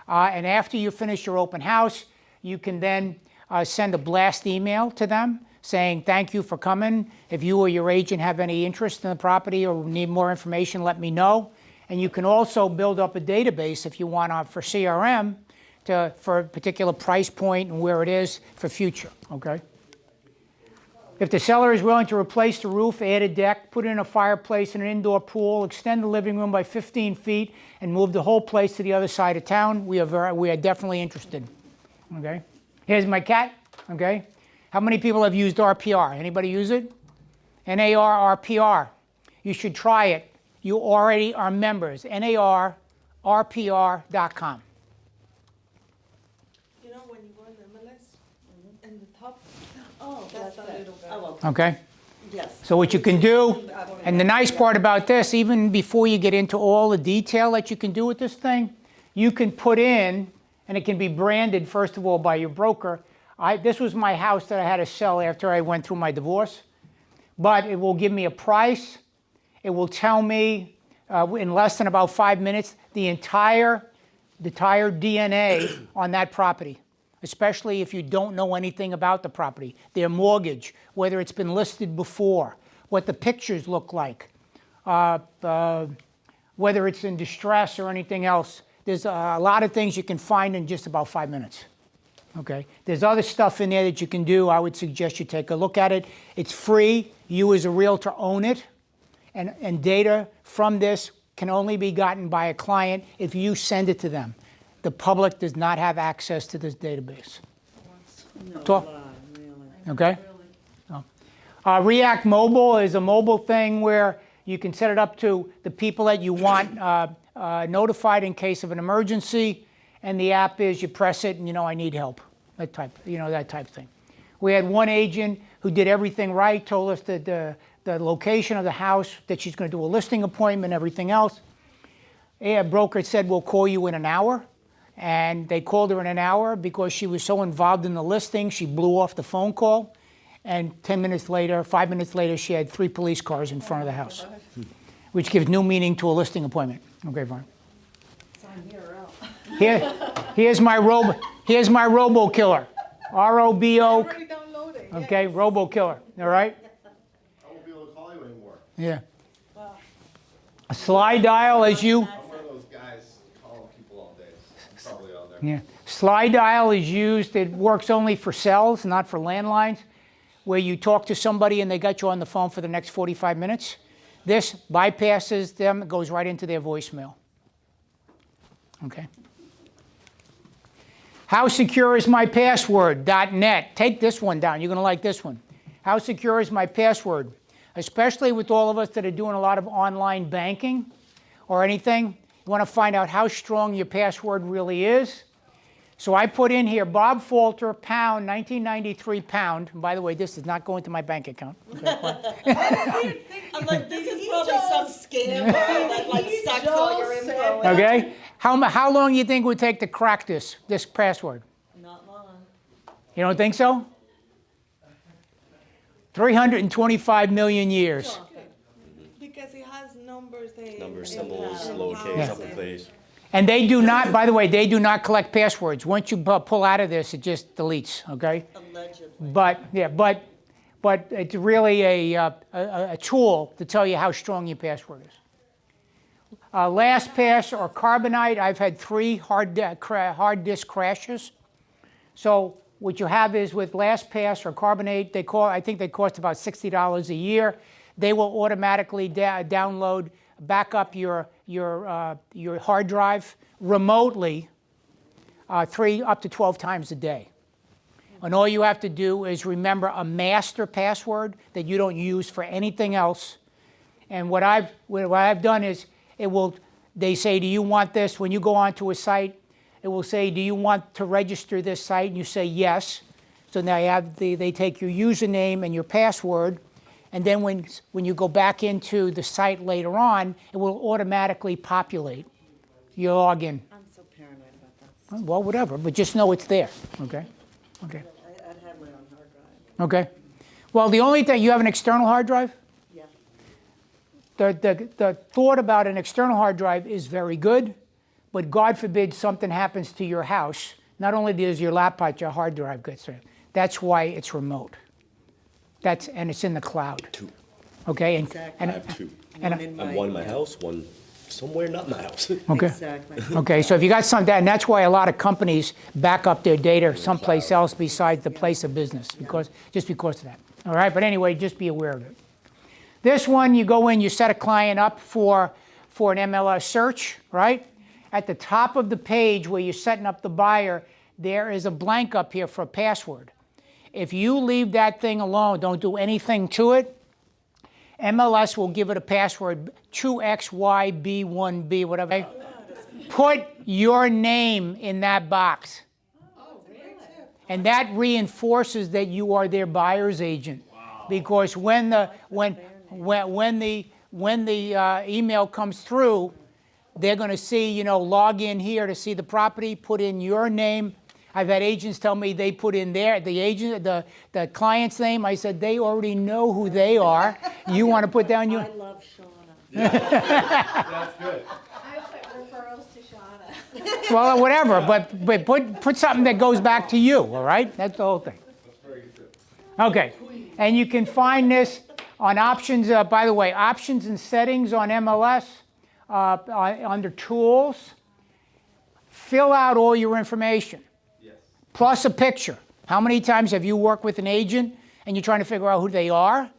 S3: And after you finish your open house, you can then send a blast email to them saying, thank you for coming. If you or your agent have any interest in the property or need more information, let me know. And you can also build up a database if you want for CRM for a particular price point and where it is for future, okay? If the seller is willing to replace the roof, add a deck, put in a fireplace and an indoor pool, extend the living room by 15 feet, and move the whole place to the other side of town, we are definitely interested, okay? Here's my cat, okay? How many people have used RPR? Anybody use it? NAR RPR. You should try it. You already are members. NARRPR.com.
S7: You know when you go in the MLS, in the top, that's the little guy.
S3: Okay?
S4: Yes.
S3: So what you can do, and the nice part about this, even before you get into all the detail that you can do with this thing, you can put in, and it can be branded, first of all, by your broker. This was my house that I had to sell after I went through my divorce. But it will give me a price. It will tell me in less than about 5 minutes the entire DNA on that property, especially if you don't know anything about the property, their mortgage, whether it's been listed before, what the pictures look like, whether it's in distress or anything else. There's a lot of things you can find in just about 5 minutes. Okay. There's other stuff in there that you can do. I would suggest you take a look at it. It's free. You as a realtor own it. And data from this can only be gotten by a client if you send it to them. The public does not have access to this database. Okay? React Mobile is a mobile thing where you can set it up to the people that you want notified in case of an emergency. And the app is you press it and I need help, that type of thing. We had one agent who did everything right, told us that the location of the house, that she's going to do a listing appointment, everything else. A broker said, we'll call you in an hour. And they called her in an hour because she was so involved in the listing, she blew off the phone call. And 5 minutes later, she had 3 police cars in front of the house, which gives new meaning to a listing appointment. Okay, fine. Here's my Robo Killer, ROBO.
S7: Already downloaded.
S3: Okay, Robo Killer. All right. Yeah. A slide dial is you.
S5: I'm one of those guys calling people all day. I'm probably on there.
S3: Yeah. Slide dial is used, it works only for cells, not for landlines, where you talk to somebody and they got you on the phone for the next 45 minutes. This bypasses them, it goes right into their voicemail. Okay. How secure is my password? .net. Take this one down. You're going to like this one. How secure is my password? Especially with all of us that are doing a lot of online banking or anything, you want to find out how strong your password really is. So I put in here Bob Falter, pound, 1993 pound. And by the way, this is not going to my bank account. Okay,
S4: I'm like, this is probably some scam that like sucks all your info.
S3: okay? How long do you think it would take to crack this password?
S4: Not long.
S3: You don't think so? 325 million years.
S7: Because it has numbers,
S10: Numbers, symbols, lowercase, uppercase.
S3: And they do not, by the way, they do not collect passwords. Once you pull out of this, it just deletes, okay?
S4: Allegedly.
S3: But, yeah, but it's really a tool to tell you how strong your password is. LastPass or Carbonite, I've had 3 hard disk crashes. So what you have is with LastPass or Carbonite, I think they cost about $60 a year. They will automatically download, back up your hard drive remotely 3 up to 12 times a day. And all you have to do is remember a master password that you don't use for anything else. And what I've done is they say, do you want this? When you go onto a site, it will say, do you want to register this site? And you say yes. So now they take your username and your password. And then when you go back into the site later on, it will automatically populate your login.
S4: I'm so paranoid about that.
S3: Well, whatever, but just know it's there, okay? Okay,
S4: I'd have my own hard drive.
S3: okay. Well, the only thing, you have an external hard drive?
S4: Yeah.
S3: The thought about an external hard drive is very good, but God forbid something happens to your house, not only does your laptop, your hard drive gets there. That's why it's remote. And it's in the cloud.
S10: 2.
S3: Okay?
S4: Exactly.
S10: I have 2.
S3: And
S10: One in my house, one somewhere not in my house.
S3: okay.
S4: Exactly.
S3: Okay, so if you got something, and that's why a lot of companies back up their data someplace else besides the place of business, just because of that. All right, but anyway, just be aware of it. This one, you go in, you set a client up for an MLS search, right? At the top of the page where you're setting up the buyer, there is a blank up here for a password. If you leave that thing alone, don't do anything to it, MLS will give it a password, 2XYB1B, whatever. Put your name in that box. And that reinforces that you are their buyer's agent. Because when the email comes through, they're going to see, log in here to see the property, put in your name. I've had agents tell me they put in the client's name. I said, they already know who they are. You want to put down your...
S4: I love Shauna.
S5: That's good.
S9: I put referrals to Shauna.
S3: Well, whatever, but put something that goes back to you, all right? That's the whole thing.
S5: That's very good.
S3: Okay, and you can find this on options, by the way, options and settings on MLS, under tools. Fill out all your information. Plus a picture. How many times have you worked with an agent and you're trying to figure out who they are?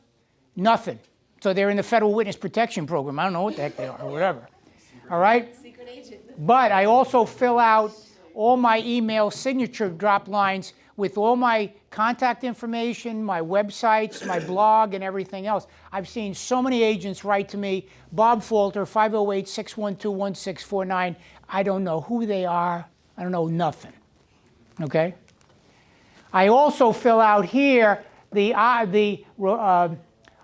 S3: Nothing. So they're in the Federal Witness Protection Program. I don't know what the heck they are or whatever. All right?
S9: Secret agent.
S3: But I also fill out all my email signature drop lines with all my contact information, my websites, my blog, and everything else. I've seen so many agents write to me, Bob Falter, 508-612-1649. I don't know who they are. I don't know nothing. Okay? I also fill out here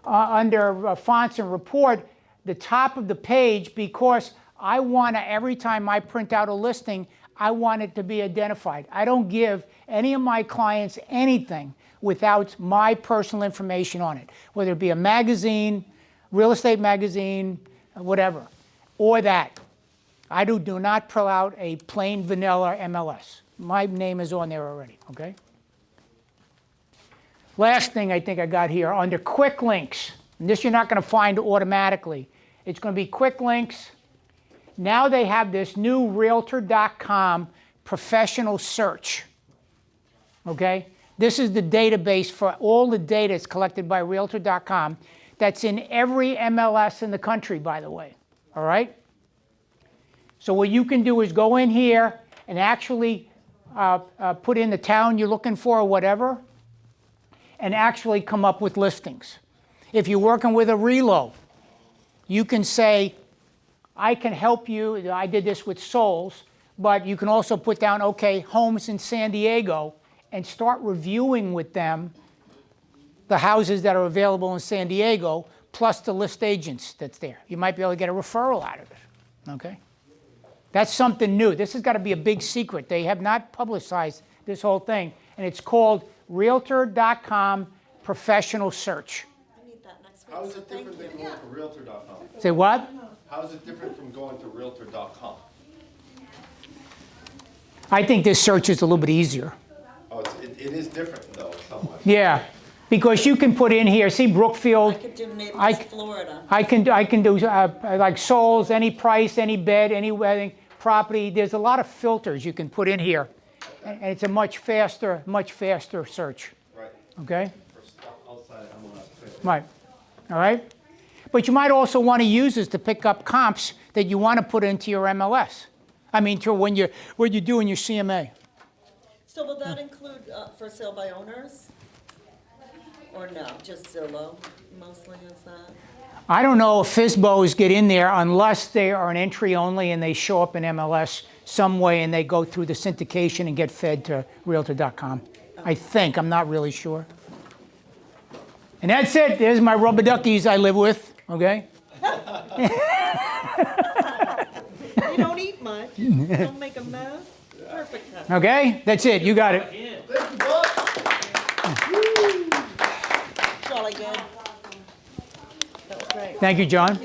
S3: under fonts and report, the top of the page, because I want to, every time I print out a listing, I want it to be identified. I don't give any of my clients anything without my personal information on it, whether it be a magazine, real estate magazine, whatever, or that. I do not pull out a plain vanilla MLS. My name is on there already, okay? Last thing I think I got here, under quick links. And this you're not going to find automatically. It's going to be quick links. Now they have this new Realtor.com professional search. Okay? This is the database for all the data that's collected by Realtor.com. That's in every MLS in the country, by the way. All right? So what you can do is go in here and actually put in the town you're looking for or whatever, and actually come up with listings. If you're working with a relo, you can say, I can help you. I did this with Souls, but you can also put down, okay, homes in San Diego, and start reviewing with them the houses that are available in San Diego, plus the list agents that's there. You might be able to get a referral out of it, okay? That's something new. This has got to be a big secret. They have not publicized this whole thing, and it's called Realtor.com Professional Search.
S4: I need that next
S5: How
S4: week,
S5: is
S4: so
S5: it
S4: thank
S5: different
S4: you.
S5: than going to Realtor.com?
S3: Say what?
S5: How is it different from going to Realtor.com?
S3: I think this search is a little bit easier.
S5: Oh, it is different though, somewhat.
S3: Yeah, because you can put in here, see Brookfield.
S4: I could do Naples,
S3: I-
S4: Florida.
S3: I can do like Souls, any price, any bed, any wedding, property. There's a lot of filters you can put in here. And it's a much faster search,
S5: Right.
S3: okay?
S5: For stuff outside MLS.
S3: Right, all right? But you might also want to use this to pick up comps that you want to put into your MLS. I mean, to when you're doing your CMA.
S4: So will that include for sale by owners? Or no, just Zillow mostly is that?
S3: I don't know if FSBOs get in there unless they are an entry only and they show up in MLS some way and they go through the syndication and get fed to Realtor.com. I think, I'm not really sure. And that's it, there's my rubber duckies I live with, okay?
S8: You don't eat much, don't make a mess.
S4: Perfect.
S3: Okay, that's it, you got it.
S5: Thank you, Bob.
S4: Jolly good. That was great.
S3: Thank you, John.